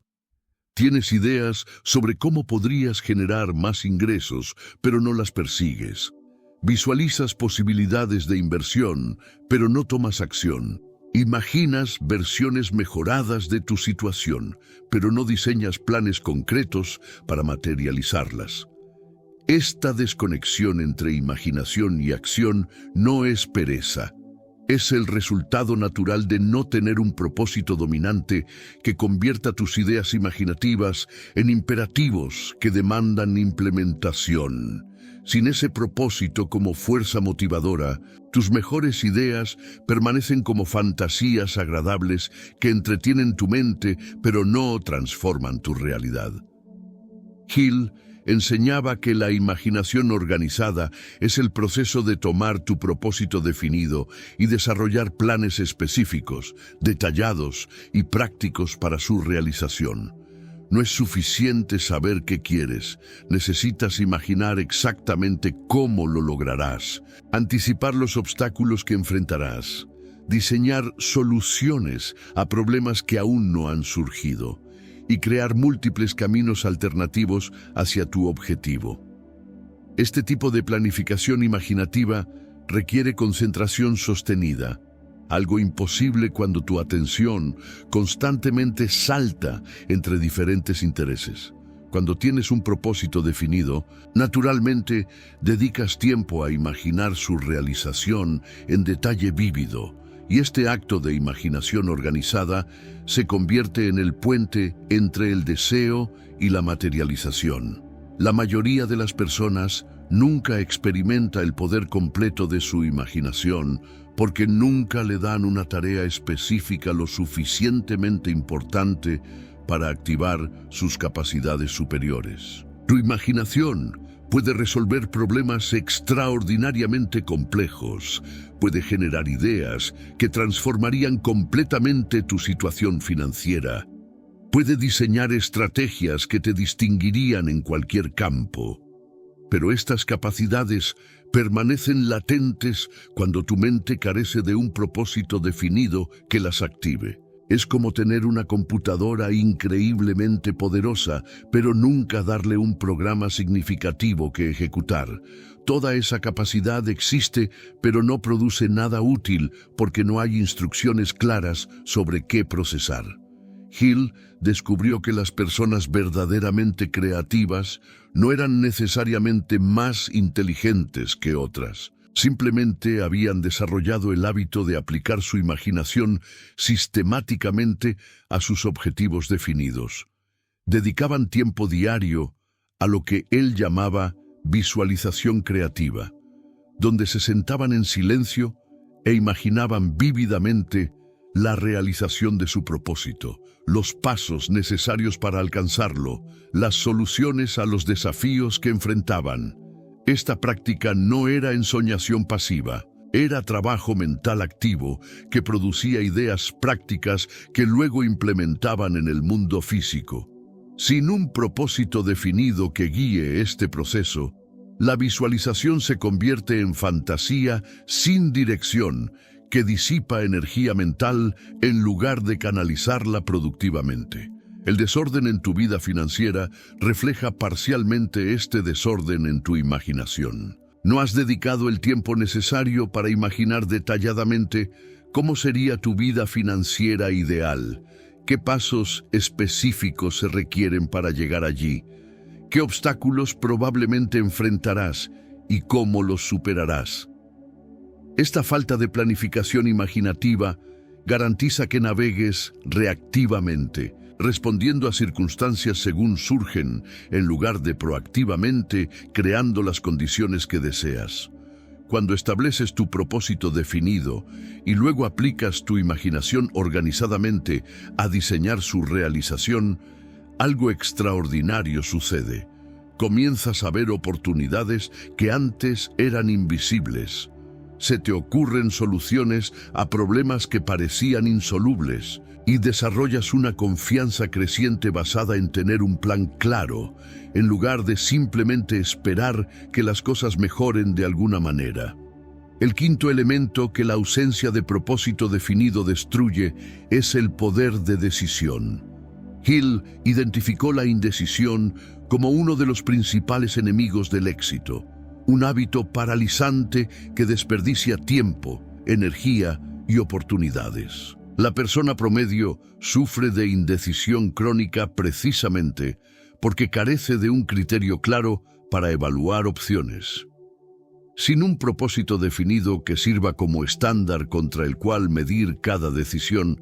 Tienes ideas sobre cómo podrías generar más ingresos, pero no las persigues. Visualizas posibilidades de inversión, pero no tomas acción. Imaginas versiones mejoradas de tu situación, pero no diseñas planes concretos para materializarlas. Esta desconexión entre imaginación y acción no es pereza. Es el resultado natural de no tener un propósito dominante que convierta tus ideas imaginativas en imperativos que demandan implementación. Sin ese propósito como fuerza motivadora, tus mejores ideas permanecen como fantasías agradables que entretienen tu mente pero no transforman tu realidad. Hill enseñaba que la imaginación organizada es el proceso de tomar tu propósito definido y desarrollar planes específicos, detallados y prácticos para su realización. No es suficiente saber qué quieres, necesitas imaginar exactamente cómo lo lograrás, anticipar los obstáculos que enfrentarás, diseñar soluciones a problemas que aún no han surgido y crear múltiples caminos alternativos hacia tu objetivo. Este tipo de planificación imaginativa requiere concentración sostenida, algo imposible cuando tu atención constantemente salta entre diferentes intereses. Cuando tienes un propósito definido, naturalmente dedicas tiempo a imaginar su realización en detalle vívido, y este acto de imaginación organizada se convierte en el puente entre el deseo y la materialización. La mayoría de las personas nunca experimenta el poder completo de su imaginación porque nunca le dan una tarea específica lo suficientemente importante para activar sus capacidades superiores. Tu imaginación puede resolver problemas extraordinariamente complejos, puede generar ideas que transformarían completamente tu situación financiera, puede diseñar estrategias que te distinguirían en cualquier campo. Pero estas capacidades permanecen latentes cuando tu mente carece de un propósito definido que las active. Es como tener una computadora increíblemente poderosa, pero nunca darle un programa significativo que ejecutar. Toda esa capacidad existe, pero no produce nada útil porque no hay instrucciones claras sobre qué procesar. Hill descubrió que las personas verdaderamente creativas no eran necesariamente más inteligentes que otras. Simplemente habían desarrollado el hábito de aplicar su imaginación sistemáticamente a sus objetivos definidos. Dedicaban tiempo diario a lo que él llamaba visualización creativa, donde se sentaban en silencio e imaginaban vívidamente la realización de su propósito, los pasos necesarios para alcanzarlo, las soluciones a los desafíos que enfrentaban. Esta práctica no era ensoñación pasiva, era trabajo mental activo que producía ideas prácticas que luego implementaban en el mundo físico. Sin un propósito definido que guíe este proceso, la visualización se convierte en fantasía sin dirección que disipa energía mental en lugar de canalizarla productivamente. El desorden en tu vida financiera refleja parcialmente este desorden en tu imaginación. No has dedicado el tiempo necesario para imaginar detalladamente cómo sería tu vida financiera ideal, qué pasos específicos se requieren para llegar allí, qué obstáculos probablemente enfrentarás y cómo los superarás. Esta falta de planificación imaginativa garantiza que navegues reactivamente, respondiendo a circunstancias según surgen, en lugar de proactivamente creando las condiciones que deseas. Cuando estableces tu propósito definido y luego aplicas tu imaginación organizadamente a diseñar su realización, algo extraordinario sucede. Comienzas a ver oportunidades que antes eran invisibles. Se te ocurren soluciones a problemas que parecían insolubles y desarrollas una confianza creciente basada en tener un plan claro, en lugar de simplemente esperar que las cosas mejoren de alguna manera. El quinto elemento que la ausencia de propósito definido destruye es el poder de decisión. Hill identificó la indecisión como uno de los principales enemigos del éxito, un hábito paralizante que desperdicia tiempo, energía y oportunidades. La persona promedio sufre de indecisión crónica precisamente porque carece de un criterio claro para evaluar opciones. Sin un propósito definido que sirva como estándar contra el cual medir cada decisión,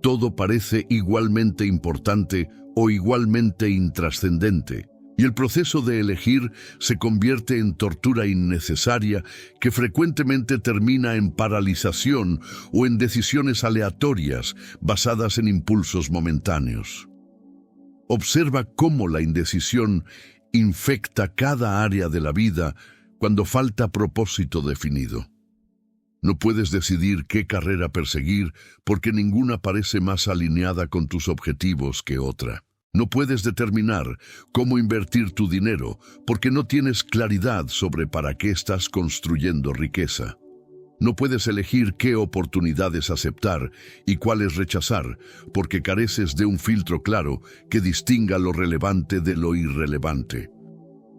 todo parece igualmente importante o igualmente intrascendente, y el proceso de elegir se convierte en tortura innecesaria que frecuentemente termina en paralización o en decisiones aleatorias basadas en impulsos momentáneos. Observa cómo la indecisión infecta cada área de la vida cuando falta propósito definido. No puedes decidir qué carrera perseguir porque ninguna parece más alineada con tus objetivos que otra. No puedes determinar cómo invertir tu dinero porque no tienes claridad sobre para qué estás construyendo riqueza. No puedes elegir qué oportunidades aceptar y cuáles rechazar porque careces de un filtro claro que distinga lo relevante de lo irrelevante.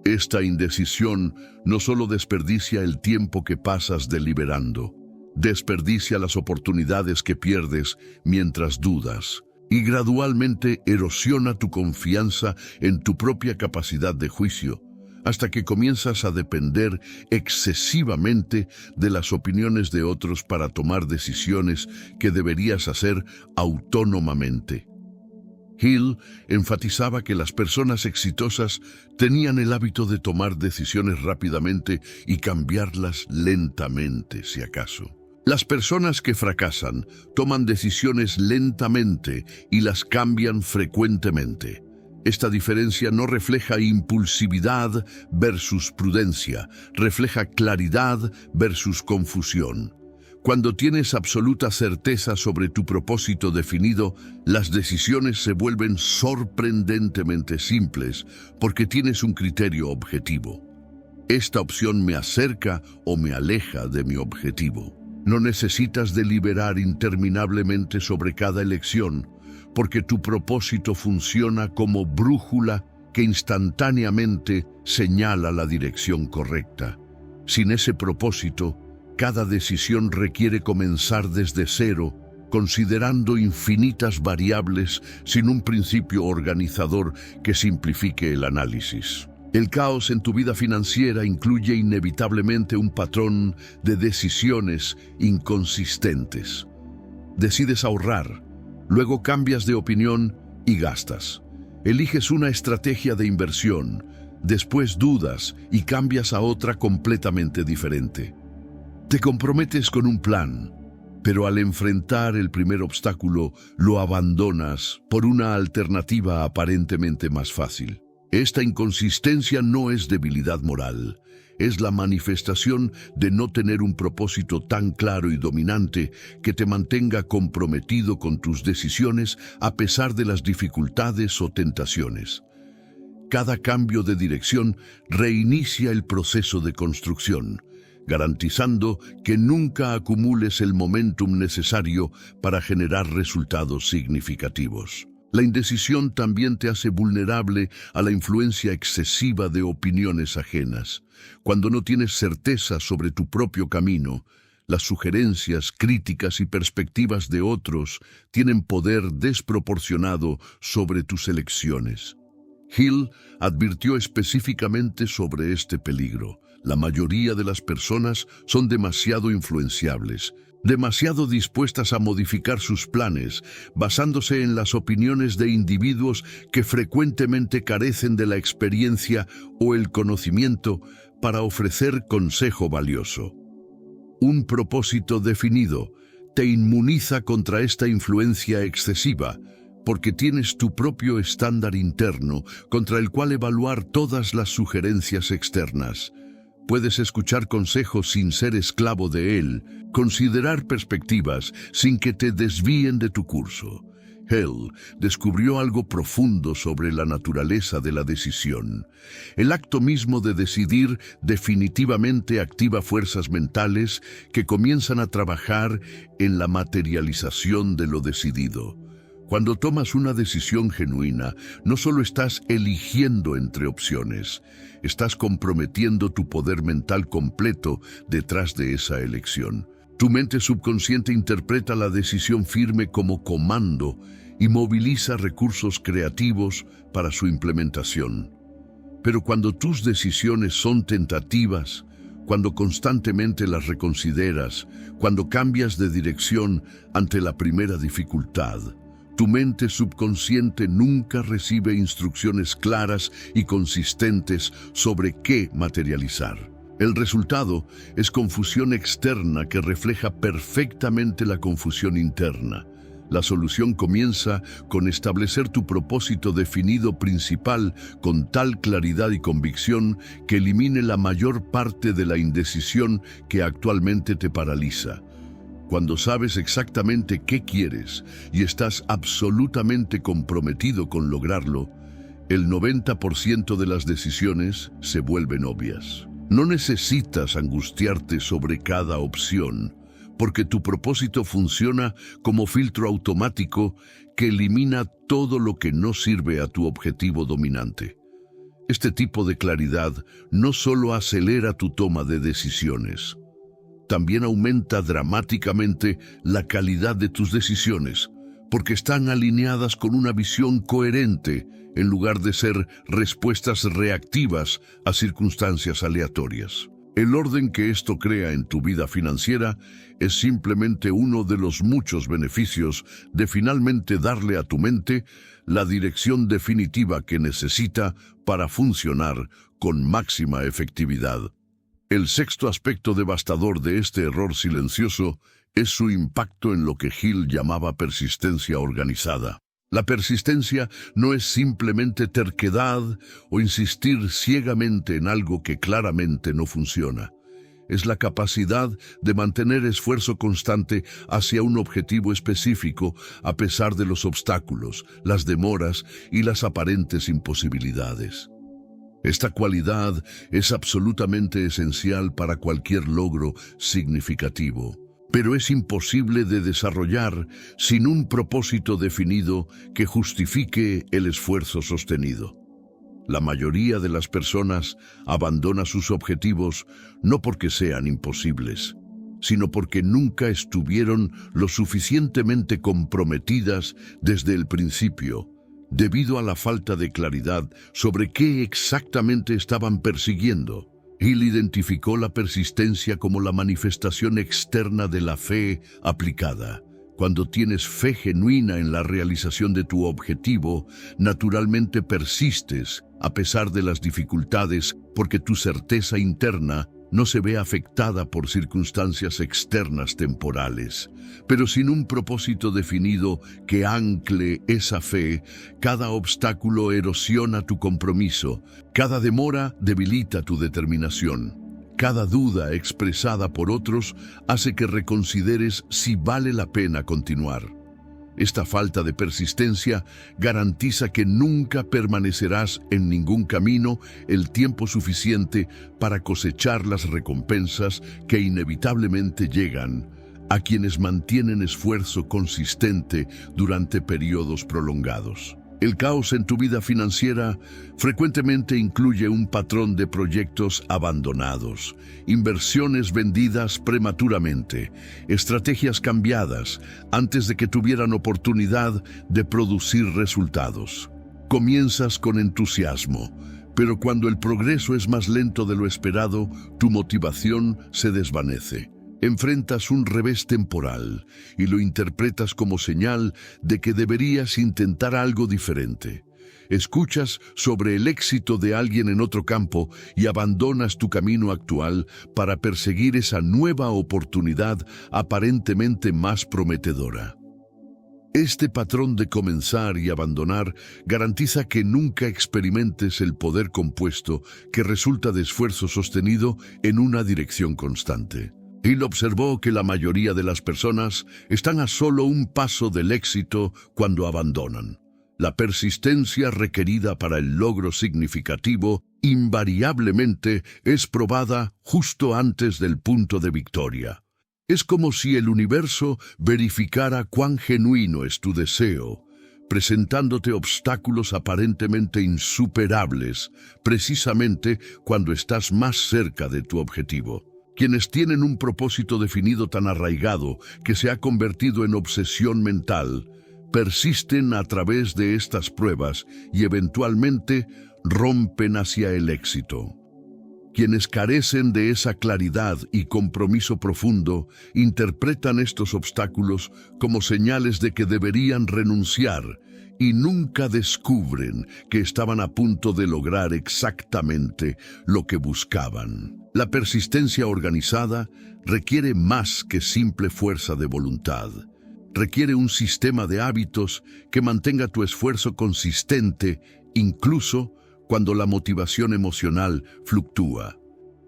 Esta indecisión no solo desperdicia el tiempo que pasas deliberando, desperdicia las oportunidades que pierdes mientras dudas y gradualmente erosiona tu confianza en tu propia capacidad de juicio, hasta que comienzas a depender excesivamente de las opiniones de otros para tomar decisiones que deberías hacer autónomamente. Hill enfatizaba que las personas exitosas tenían el hábito de tomar decisiones rápidamente y cambiarlas lentamente, si acaso. Las personas que fracasan toman decisiones lentamente y las cambian frecuentemente. Esta diferencia no refleja impulsividad versus prudencia, refleja claridad versus confusión. Cuando tienes absoluta certeza sobre tu propósito definido, las decisiones se vuelven sorprendentemente simples porque tienes un criterio objetivo. Esta opción me acerca o me aleja de mi objetivo. No necesitas deliberar interminablemente sobre cada elección, porque tu propósito funciona como brújula que instantáneamente señala la dirección correcta. Sin ese propósito, cada decisión requiere comenzar desde cero, considerando infinitas variables sin un principio organizador que simplifique el análisis. El caos en tu vida financiera incluye inevitablemente un patrón de decisiones inconsistentes. Decides ahorrar, luego cambias de opinión y gastas. Eliges una estrategia de inversión, después dudas y cambias a otra completamente diferente. Te comprometes con un plan, pero al enfrentar el primer obstáculo lo abandonas por una alternativa aparentemente más fácil. Esta inconsistencia no es debilidad moral, es la manifestación de no tener un propósito tan claro y dominante que te mantenga comprometido con tus decisiones a pesar de las dificultades o tentaciones. Cada cambio de dirección reinicia el proceso de construcción, garantizando que nunca acumules el momentum necesario para generar resultados significativos. La indecisión también te hace vulnerable a la influencia excesiva de opiniones ajenas. Cuando no tienes certeza sobre tu propio camino, las sugerencias, críticas y perspectivas de otros tienen poder desproporcionado sobre tus elecciones. Hill advirtió específicamente sobre este peligro. La mayoría de las personas son demasiado influenciables, demasiado dispuestas a modificar sus planes, basándose en las opiniones de individuos que frecuentemente carecen de la experiencia o el conocimiento para ofrecer consejo valioso. Un propósito definido te inmuniza contra esta influencia excesiva, porque tienes tu propio estándar interno contra el cual evaluar todas las sugerencias externas. Puedes escuchar consejos sin ser esclavo de él, considerar perspectivas sin que te desvíen de tu curso. Hill descubrió algo profundo sobre la naturaleza de la decisión. El acto mismo de decidir definitivamente activa fuerzas mentales que comienzan a trabajar en la materialización de lo decidido. Cuando tomas una decisión genuina, no solo estás eligiendo entre opciones, estás comprometiendo tu poder mental completo detrás de esa elección. Tu mente subconsciente interpreta la decisión firme como comando y moviliza recursos creativos para su implementación. Pero cuando tus decisiones son tentativas, cuando constantemente las reconsideras, cuando cambias de dirección ante la primera dificultad, tu mente subconsciente nunca recibe instrucciones claras y consistentes sobre qué materializar. El resultado es confusión externa que refleja perfectamente la confusión interna. La solución comienza con establecer tu propósito definido principal con tal claridad y convicción que elimine la mayor parte de la indecisión que actualmente te paraliza. Cuando sabes exactamente qué quieres y estás absolutamente comprometido con lograrlo, el 90% de las decisiones se vuelven obvias. No necesitas angustiarte sobre cada opción, porque tu propósito funciona como filtro automático que elimina todo lo que no sirve a tu objetivo dominante. Este tipo de claridad no solo acelera tu toma de decisiones, también aumenta dramáticamente la calidad de tus decisiones, porque están alineadas con una visión coherente en lugar de ser respuestas reactivas a circunstancias aleatorias. El orden que esto crea en tu vida financiera es simplemente uno de los muchos beneficios de finalmente darle a tu mente la dirección definitiva que necesita para funcionar con máxima efectividad. El sexto aspecto devastador de este error silencioso es su impacto en lo que Hill llamaba persistencia organizada. La persistencia no es simplemente terquedad o insistir ciegamente en algo que claramente no funciona. Es la capacidad de mantener esfuerzo constante hacia un objetivo específico a pesar de los obstáculos, las demoras y las aparentes imposibilidades. Esta cualidad es absolutamente esencial para cualquier logro significativo, pero es imposible de desarrollar sin un propósito definido que justifique el esfuerzo sostenido. La mayoría de las personas abandona sus objetivos no porque sean imposibles, sino porque nunca estuvieron lo suficientemente comprometidas desde el principio, debido a la falta de claridad sobre qué exactamente estaban persiguiendo. Hill identificó la persistencia como la manifestación externa de la fe aplicada. Cuando tienes fe genuina en la realización de tu objetivo, naturalmente persistes a pesar de las dificultades, porque tu certeza interna no se ve afectada por circunstancias externas temporales. Pero sin un propósito definido que ancle esa fe, cada obstáculo erosiona tu compromiso, cada demora debilita tu determinación. Cada duda expresada por otros hace que reconsideres si vale la pena continuar. Esta falta de persistencia garantiza que nunca permanecerás en ningún camino el tiempo suficiente para cosechar las recompensas que inevitablemente llegan a quienes mantienen esfuerzo consistente durante periodos prolongados. El caos en tu vida financiera frecuentemente incluye un patrón de proyectos abandonados, inversiones vendidas prematuramente, estrategias cambiadas antes de que tuvieran oportunidad de producir resultados. Comienzas con entusiasmo, pero cuando el progreso es más lento de lo esperado, tu motivación se desvanece. Enfrentas un revés temporal y lo interpretas como señal de que deberías intentar algo diferente. Escuchas sobre el éxito de alguien en otro campo y abandonas tu camino actual para perseguir esa nueva oportunidad aparentemente más prometedora. Este patrón de comenzar y abandonar garantiza que nunca experimentes el poder compuesto que resulta de esfuerzo sostenido en una dirección constante. Hill observó que la mayoría de las personas están a solo un paso del éxito cuando abandonan. La persistencia requerida para el logro significativo invariablemente es probada justo antes del punto de victoria. Es como si el universo verificara cuán genuino es tu deseo, presentándote obstáculos aparentemente insuperables, precisamente cuando estás más cerca de tu objetivo. Quienes tienen un propósito definido tan arraigado que se ha convertido en obsesión mental, persisten a través de estas pruebas y eventualmente rompen hacia el éxito. Quienes carecen de esa claridad y compromiso profundo interpretan estos obstáculos como señales de que deberían renunciar y nunca descubren que estaban a punto de lograr exactamente lo que buscaban. La persistencia organizada requiere más que simple fuerza de voluntad. Requiere un sistema de hábitos que mantenga tu esfuerzo consistente, incluso cuando la motivación emocional fluctúa.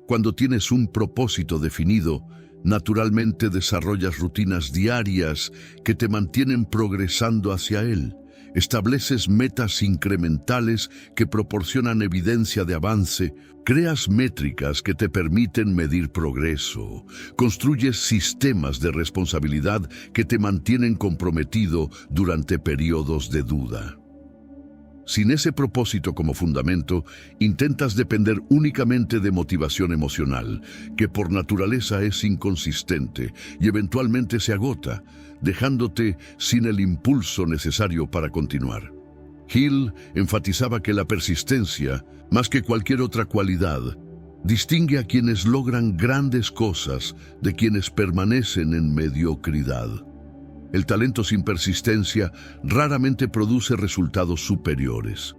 Cuando tienes un propósito definido, naturalmente desarrollas rutinas diarias que te mantienen progresando hacia él. Estableces metas incrementales que proporcionan evidencia de avance, creas métricas que te permiten medir progreso, construyes sistemas de responsabilidad que te mantienen comprometido durante periodos de duda. Sin ese propósito como fundamento, intentas depender únicamente de motivación emocional, que por naturaleza es inconsistente y eventualmente se agota, dejándote sin el impulso necesario para continuar. Hill enfatizaba que la persistencia, más que cualquier otra cualidad, distingue a quienes logran grandes cosas de quienes permanecen en mediocridad. El talento sin persistencia raramente produce resultados superiores.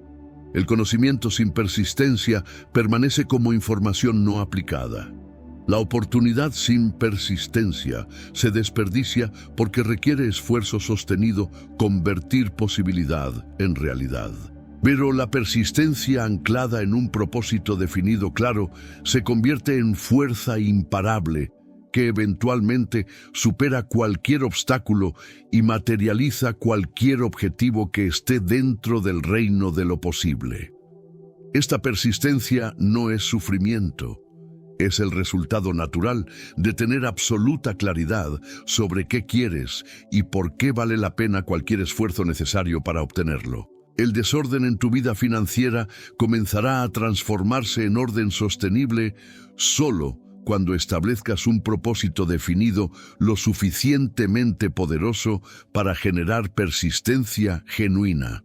El conocimiento sin persistencia permanece como información no aplicada. La oportunidad sin persistencia se desperdicia porque requiere esfuerzo sostenido convertir posibilidad en realidad. Pero la persistencia anclada en un propósito definido claro se convierte en fuerza imparable que eventualmente supera cualquier obstáculo y materializa cualquier objetivo que esté dentro del reino de lo posible. Esta persistencia no es sufrimiento, es el resultado natural de tener absoluta claridad sobre qué quieres y por qué vale la pena cualquier esfuerzo necesario para obtenerlo. El desorden en tu vida financiera comenzará a transformarse en orden sostenible solo cuando establezcas un propósito definido lo suficientemente poderoso para generar persistencia genuina.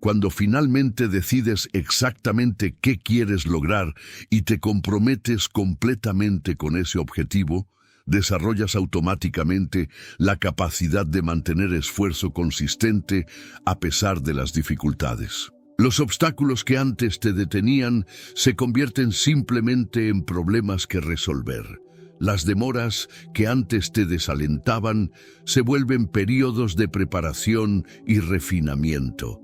Cuando finalmente decides exactamente qué quieres lograr y te comprometes completamente con ese objetivo, desarrollas automáticamente la capacidad de mantener esfuerzo consistente a pesar de las dificultades. Los obstáculos que antes te detenían se convierten simplemente en problemas que resolver. Las demoras que antes te desalentaban se vuelven periodos de preparación y refinamiento.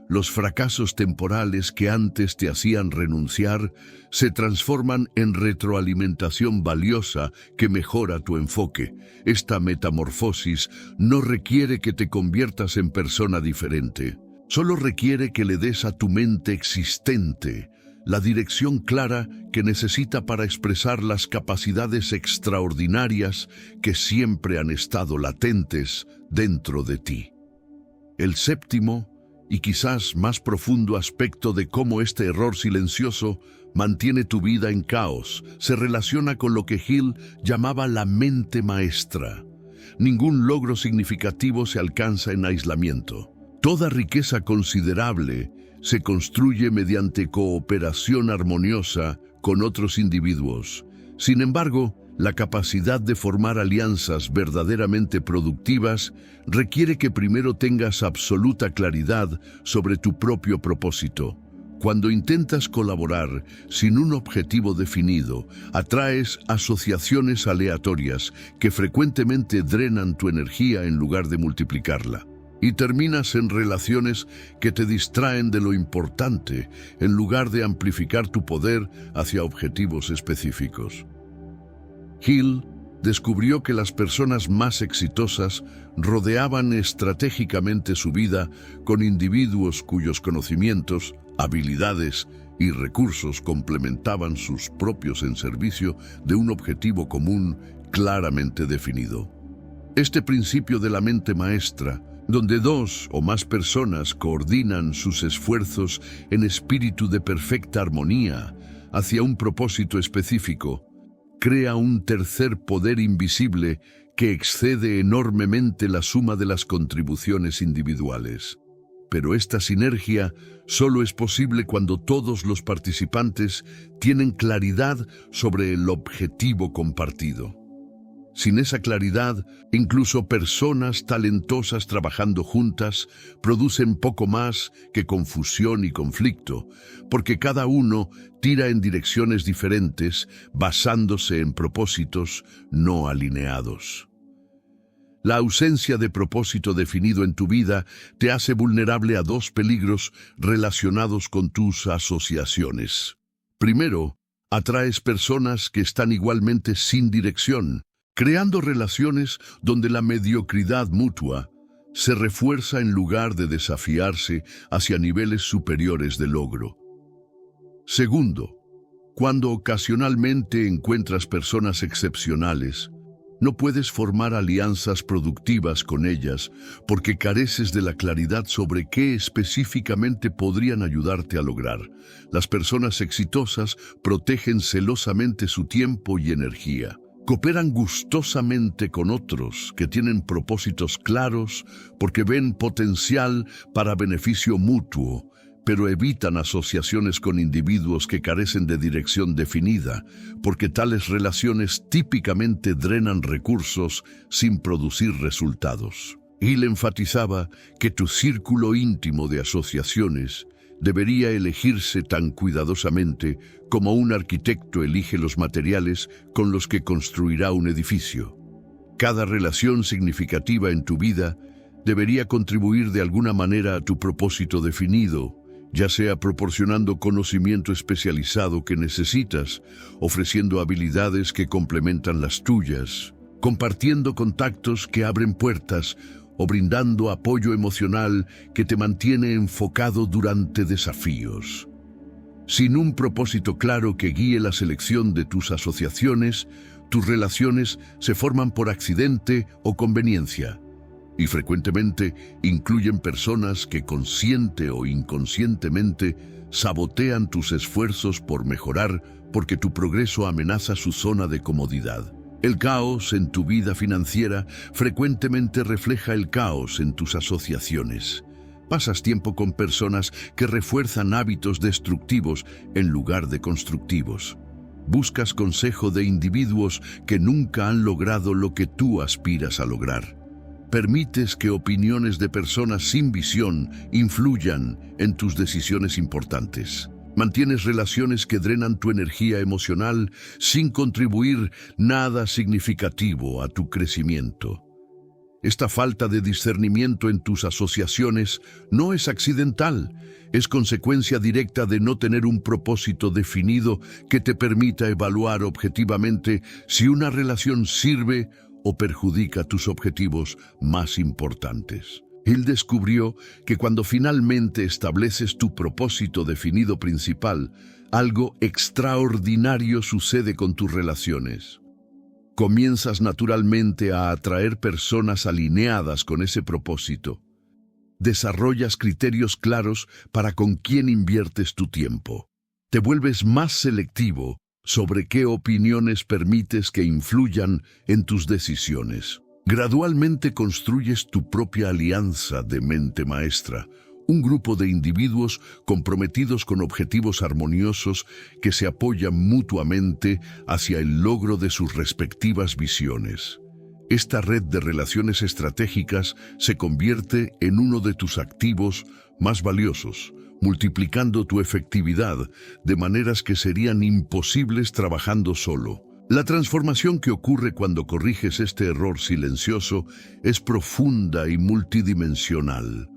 Los fracasos temporales que antes te hacían renunciar se transforman en retroalimentación valiosa que mejora tu enfoque. Esta metamorfosis no requiere que te conviertas en persona diferente. Solo requiere que le des a tu mente existente la dirección clara que necesita para expresar las capacidades extraordinarias que siempre han estado latentes dentro de ti. El séptimo y quizás más profundo aspecto de cómo este error silencioso mantiene tu vida en caos se relaciona con lo que Hill llamaba la mente maestra. Ningún logro significativo se alcanza en aislamiento. Toda riqueza considerable se construye mediante cooperación armoniosa con otros individuos. Sin embargo, la capacidad de formar alianzas verdaderamente productivas requiere que primero tengas absoluta claridad sobre tu propio propósito. Cuando intentas colaborar sin un objetivo definido, atraes asociaciones aleatorias que frecuentemente drenan tu energía en lugar de multiplicarla. Y terminas en relaciones que te distraen de lo importante en lugar de amplificar tu poder hacia objetivos específicos. Hill descubrió que las personas más exitosas rodeaban estratégicamente su vida con individuos cuyos conocimientos, habilidades y recursos complementaban sus propios en servicio de un objetivo común claramente definido. Este principio de la mente maestra, donde dos o más personas coordinan sus esfuerzos en espíritu de perfecta armonía hacia un propósito específico, crea un tercer poder invisible que excede enormemente la suma de las contribuciones individuales. Pero esta sinergia solo es posible cuando todos los participantes tienen claridad sobre el objetivo compartido. Sin esa claridad, incluso personas talentosas trabajando juntas producen poco más que confusión y conflicto, porque cada uno tira en direcciones diferentes basándose en propósitos no alineados. La ausencia de propósito definido en tu vida te hace vulnerable a dos peligros relacionados con tus asociaciones. Primero, atraes personas que están igualmente sin dirección, creando relaciones donde la mediocridad mutua se refuerza en lugar de desafiarse hacia niveles superiores de logro. Segundo, cuando ocasionalmente encuentras personas excepcionales, no puedes formar alianzas productivas con ellas porque careces de la claridad sobre qué específicamente podrían ayudarte a lograr. Las personas exitosas protegen celosamente su tiempo y energía. Cooperan gustosamente con otros que tienen propósitos claros porque ven potencial para beneficio mutuo, pero evitan asociaciones con individuos que carecen de dirección definida, porque tales relaciones típicamente drenan recursos sin producir resultados. Hill enfatizaba que tu círculo íntimo de asociaciones debería elegirse tan cuidadosamente como un arquitecto elige los materiales con los que construirá un edificio. Cada relación significativa en tu vida debería contribuir de alguna manera a tu propósito definido, ya sea proporcionando conocimiento especializado que necesitas, ofreciendo habilidades que complementan las tuyas, compartiendo contactos que abren puertas o brindando apoyo emocional que te mantiene enfocado durante desafíos. Sin un propósito claro que guíe la selección de tus asociaciones, tus relaciones se forman por accidente o conveniencia, y frecuentemente incluyen personas que consciente o inconscientemente sabotean tus esfuerzos por mejorar porque tu progreso amenaza su zona de comodidad. El caos en tu vida financiera frecuentemente refleja el caos en tus asociaciones. Pasas tiempo con personas que refuerzan hábitos destructivos en lugar de constructivos. Buscas consejo de individuos que nunca han logrado lo que tú aspiras a lograr. Permites que opiniones de personas sin visión influyan en tus decisiones importantes. Mantienes relaciones que drenan tu energía emocional sin contribuir nada significativo a tu crecimiento. Esta falta de discernimiento en tus asociaciones no es accidental, es consecuencia directa de no tener un propósito definido que te permita evaluar objetivamente si una relación sirve o perjudica tus objetivos más importantes. Hill descubrió que cuando finalmente estableces tu propósito definido principal, algo extraordinario sucede con tus relaciones. Comienzas naturalmente a atraer personas alineadas con ese propósito. Desarrollas criterios claros para con quién inviertes tu tiempo. Te vuelves más selectivo sobre qué opiniones permites que influyan en tus decisiones. Gradualmente construyes tu propia alianza de mente maestra, Un grupo de individuos comprometidos con objetivos armoniosos que se apoyan mutuamente hacia el logro de sus respectivas visiones. Esta red de relaciones estratégicas se convierte en uno de tus activos más valiosos, multiplicando tu efectividad de maneras que serían imposibles trabajando solo. La transformación que ocurre cuando corriges este error silencioso es profunda y multidimensional.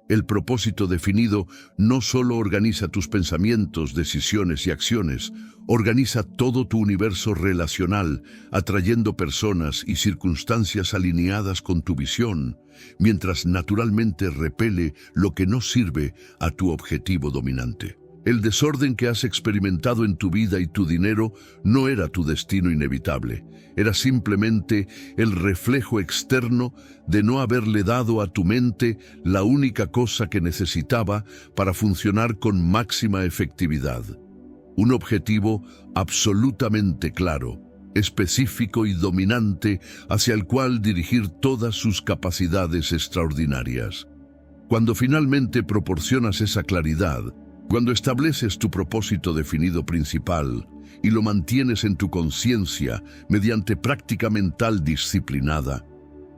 El propósito definido no solo organiza tus pensamientos, decisiones y acciones, organiza todo tu universo relacional, atrayendo personas y circunstancias alineadas con tu visión, mientras naturalmente repele lo que no sirve a tu objetivo dominante. El desorden que has experimentado en tu vida y tu dinero no era tu destino inevitable. Era simplemente el reflejo externo de no haberle dado a tu mente la única cosa que necesitaba para funcionar con máxima efectividad. Un objetivo absolutamente claro, específico y dominante hacia el cual dirigir todas sus capacidades extraordinarias. Cuando finalmente proporcionas esa claridad, cuando estableces tu propósito definido principal y lo mantienes en tu conciencia mediante práctica mental disciplinada,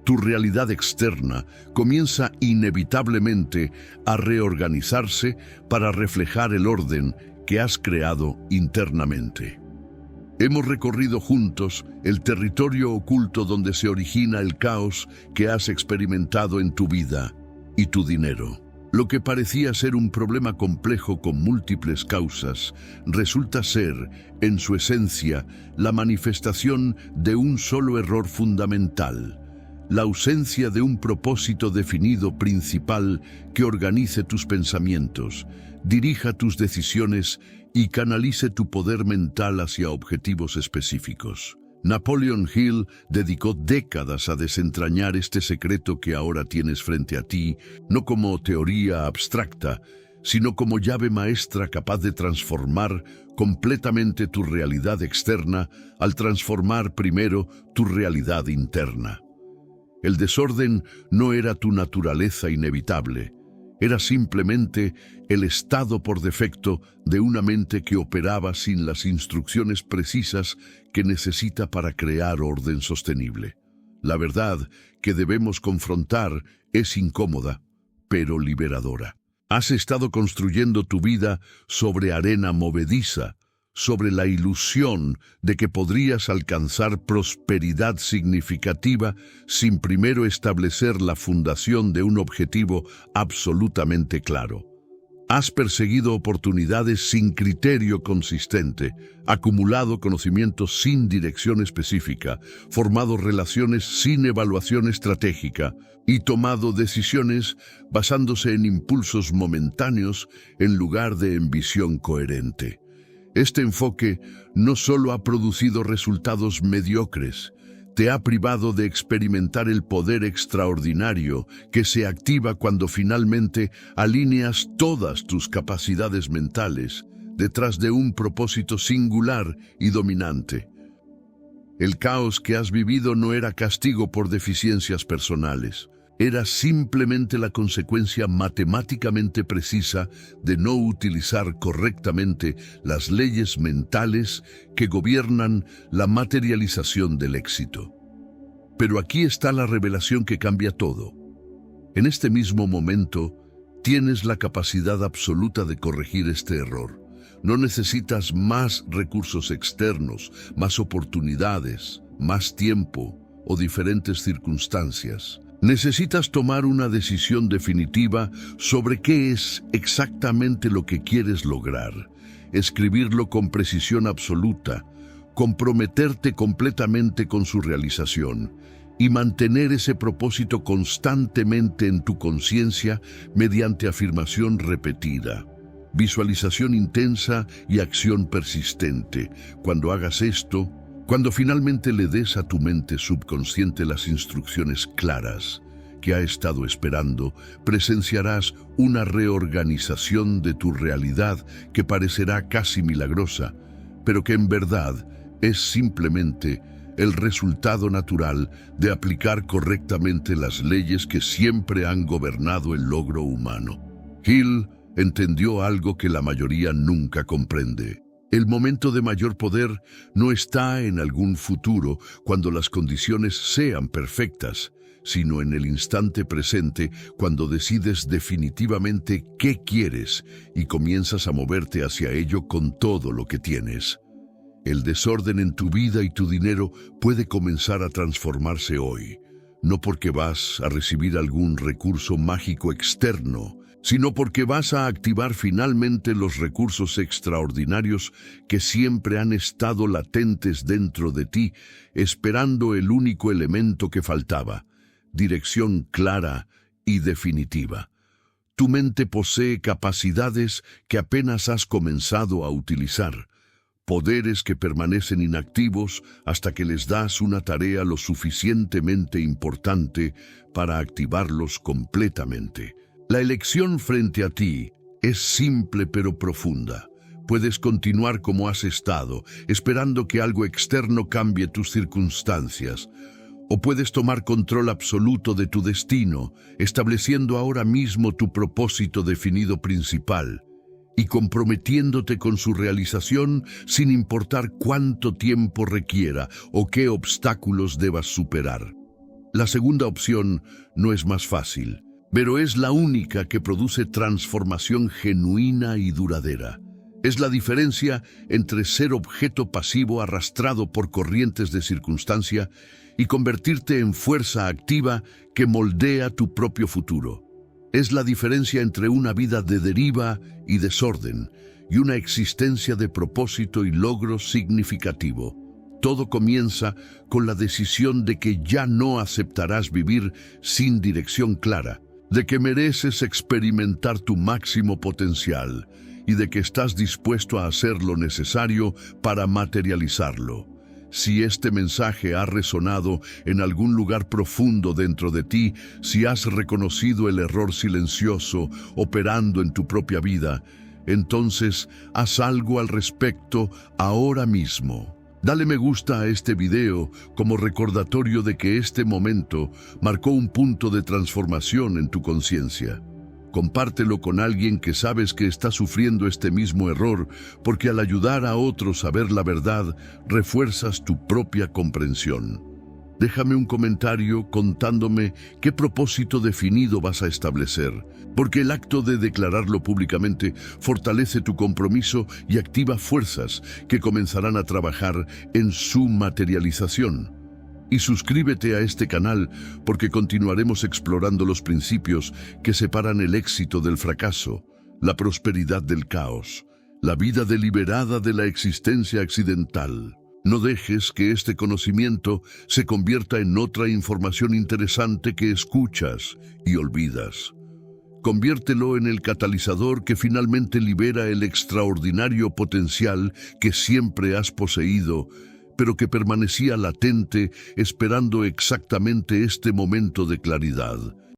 tu realidad externa comienza inevitablemente a reorganizarse para reflejar el orden que has creado internamente. Hemos recorrido juntos el territorio oculto donde se origina el caos que has experimentado en tu vida y tu dinero. Lo que parecía ser un problema complejo con múltiples causas, resulta ser, en su esencia, la manifestación de un solo error fundamental: la ausencia de un propósito definido principal que organice tus pensamientos, dirija tus decisiones y canalice tu poder mental hacia objetivos específicos. Napoleon Hill dedicó décadas a desentrañar este secreto que ahora tienes frente a ti, no como teoría abstracta, sino como llave maestra capaz de transformar completamente tu realidad externa al transformar primero tu realidad interna. El desorden no era tu naturaleza inevitable, era simplemente el estado por defecto de una mente que operaba sin las instrucciones precisas que necesita para crear orden sostenible. La verdad que debemos confrontar es incómoda, pero liberadora. Has estado construyendo tu vida sobre arena movediza, sobre la ilusión de que podrías alcanzar prosperidad significativa sin primero establecer la fundación de un objetivo absolutamente claro. Has perseguido oportunidades sin criterio consistente, acumulado conocimientos sin dirección específica, formado relaciones sin evaluación estratégica y tomado decisiones basándose en impulsos momentáneos en lugar de en visión coherente. Este enfoque no solo ha producido resultados mediocres, te ha privado de experimentar el poder extraordinario que se activa cuando finalmente alineas todas tus capacidades mentales detrás de un propósito singular y dominante. El caos que has vivido no era castigo por deficiencias personales. Era simplemente la consecuencia matemáticamente precisa de no utilizar correctamente las leyes mentales que gobiernan la materialización del éxito. Pero aquí está la revelación que cambia todo. En este mismo momento, tienes la capacidad absoluta de corregir este error. No necesitas más recursos externos, más oportunidades, más tiempo o diferentes circunstancias. Necesitas tomar una decisión definitiva sobre qué es exactamente lo que quieres lograr, escribirlo con precisión absoluta, comprometerte completamente con su realización y mantener ese propósito constantemente en tu conciencia mediante afirmación repetida, visualización intensa y acción persistente. Cuando hagas esto, cuando finalmente le des a tu mente subconsciente las instrucciones claras que ha estado esperando, presenciarás una reorganización de tu realidad que parecerá casi milagrosa, pero que en verdad es simplemente el resultado natural de aplicar correctamente las leyes que siempre han gobernado el logro humano. Hill entendió algo que la mayoría nunca comprende. El momento de mayor poder no está en algún futuro cuando las condiciones sean perfectas, sino en el instante presente cuando decides definitivamente qué quieres y comienzas a moverte hacia ello con todo lo que tienes. El desorden en tu vida y tu dinero puede comenzar a transformarse hoy, no porque vas a recibir algún recurso mágico externo, sino porque vas a activar finalmente los recursos extraordinarios que siempre han estado latentes dentro de ti, esperando el único elemento que faltaba: dirección clara y definitiva. Tu mente posee capacidades que apenas has comenzado a utilizar, poderes que permanecen inactivos hasta que les das una tarea lo suficientemente importante para activarlos completamente. La elección frente a ti es simple pero profunda. Puedes continuar como has estado, esperando que algo externo cambie tus circunstancias, o puedes tomar control absoluto de tu destino, estableciendo ahora mismo tu propósito definido principal y comprometiéndote con su realización sin importar cuánto tiempo requiera o qué obstáculos debas superar. La segunda opción no es más fácil, pero es la única que produce transformación genuina y duradera. Es la diferencia entre ser objeto pasivo arrastrado por corrientes de circunstancia y convertirte en fuerza activa que moldea tu propio futuro. Es la diferencia entre una vida de deriva y desorden y una existencia de propósito y logro significativo. Todo comienza con la decisión de que ya no aceptarás vivir sin dirección clara, de que mereces experimentar tu máximo potencial y de que estás dispuesto a hacer lo necesario para materializarlo. Si este mensaje ha resonado en algún lugar profundo dentro de ti, si has reconocido el error silencioso operando en tu propia vida, entonces haz algo al respecto ahora mismo. Dale me gusta a este video como recordatorio de que este momento marcó un punto de transformación en tu conciencia. Compártelo con alguien que sabes que está sufriendo este mismo error, porque al ayudar a otros a ver la verdad, refuerzas tu propia comprensión. Déjame un comentario contándome qué propósito definido vas a establecer, porque el acto de declararlo públicamente fortalece tu compromiso y activa fuerzas que comenzarán a trabajar en su materialización. Y suscríbete a este canal porque continuaremos explorando los principios que separan el éxito del fracaso, la prosperidad del caos, la vida deliberada de la existencia accidental. No dejes que este conocimiento se convierta en otra información interesante que escuchas y olvidas. Conviértelo en el catalizador que finalmente libera el extraordinario potencial que siempre has poseído, pero que permanecía latente esperando exactamente este momento de claridad.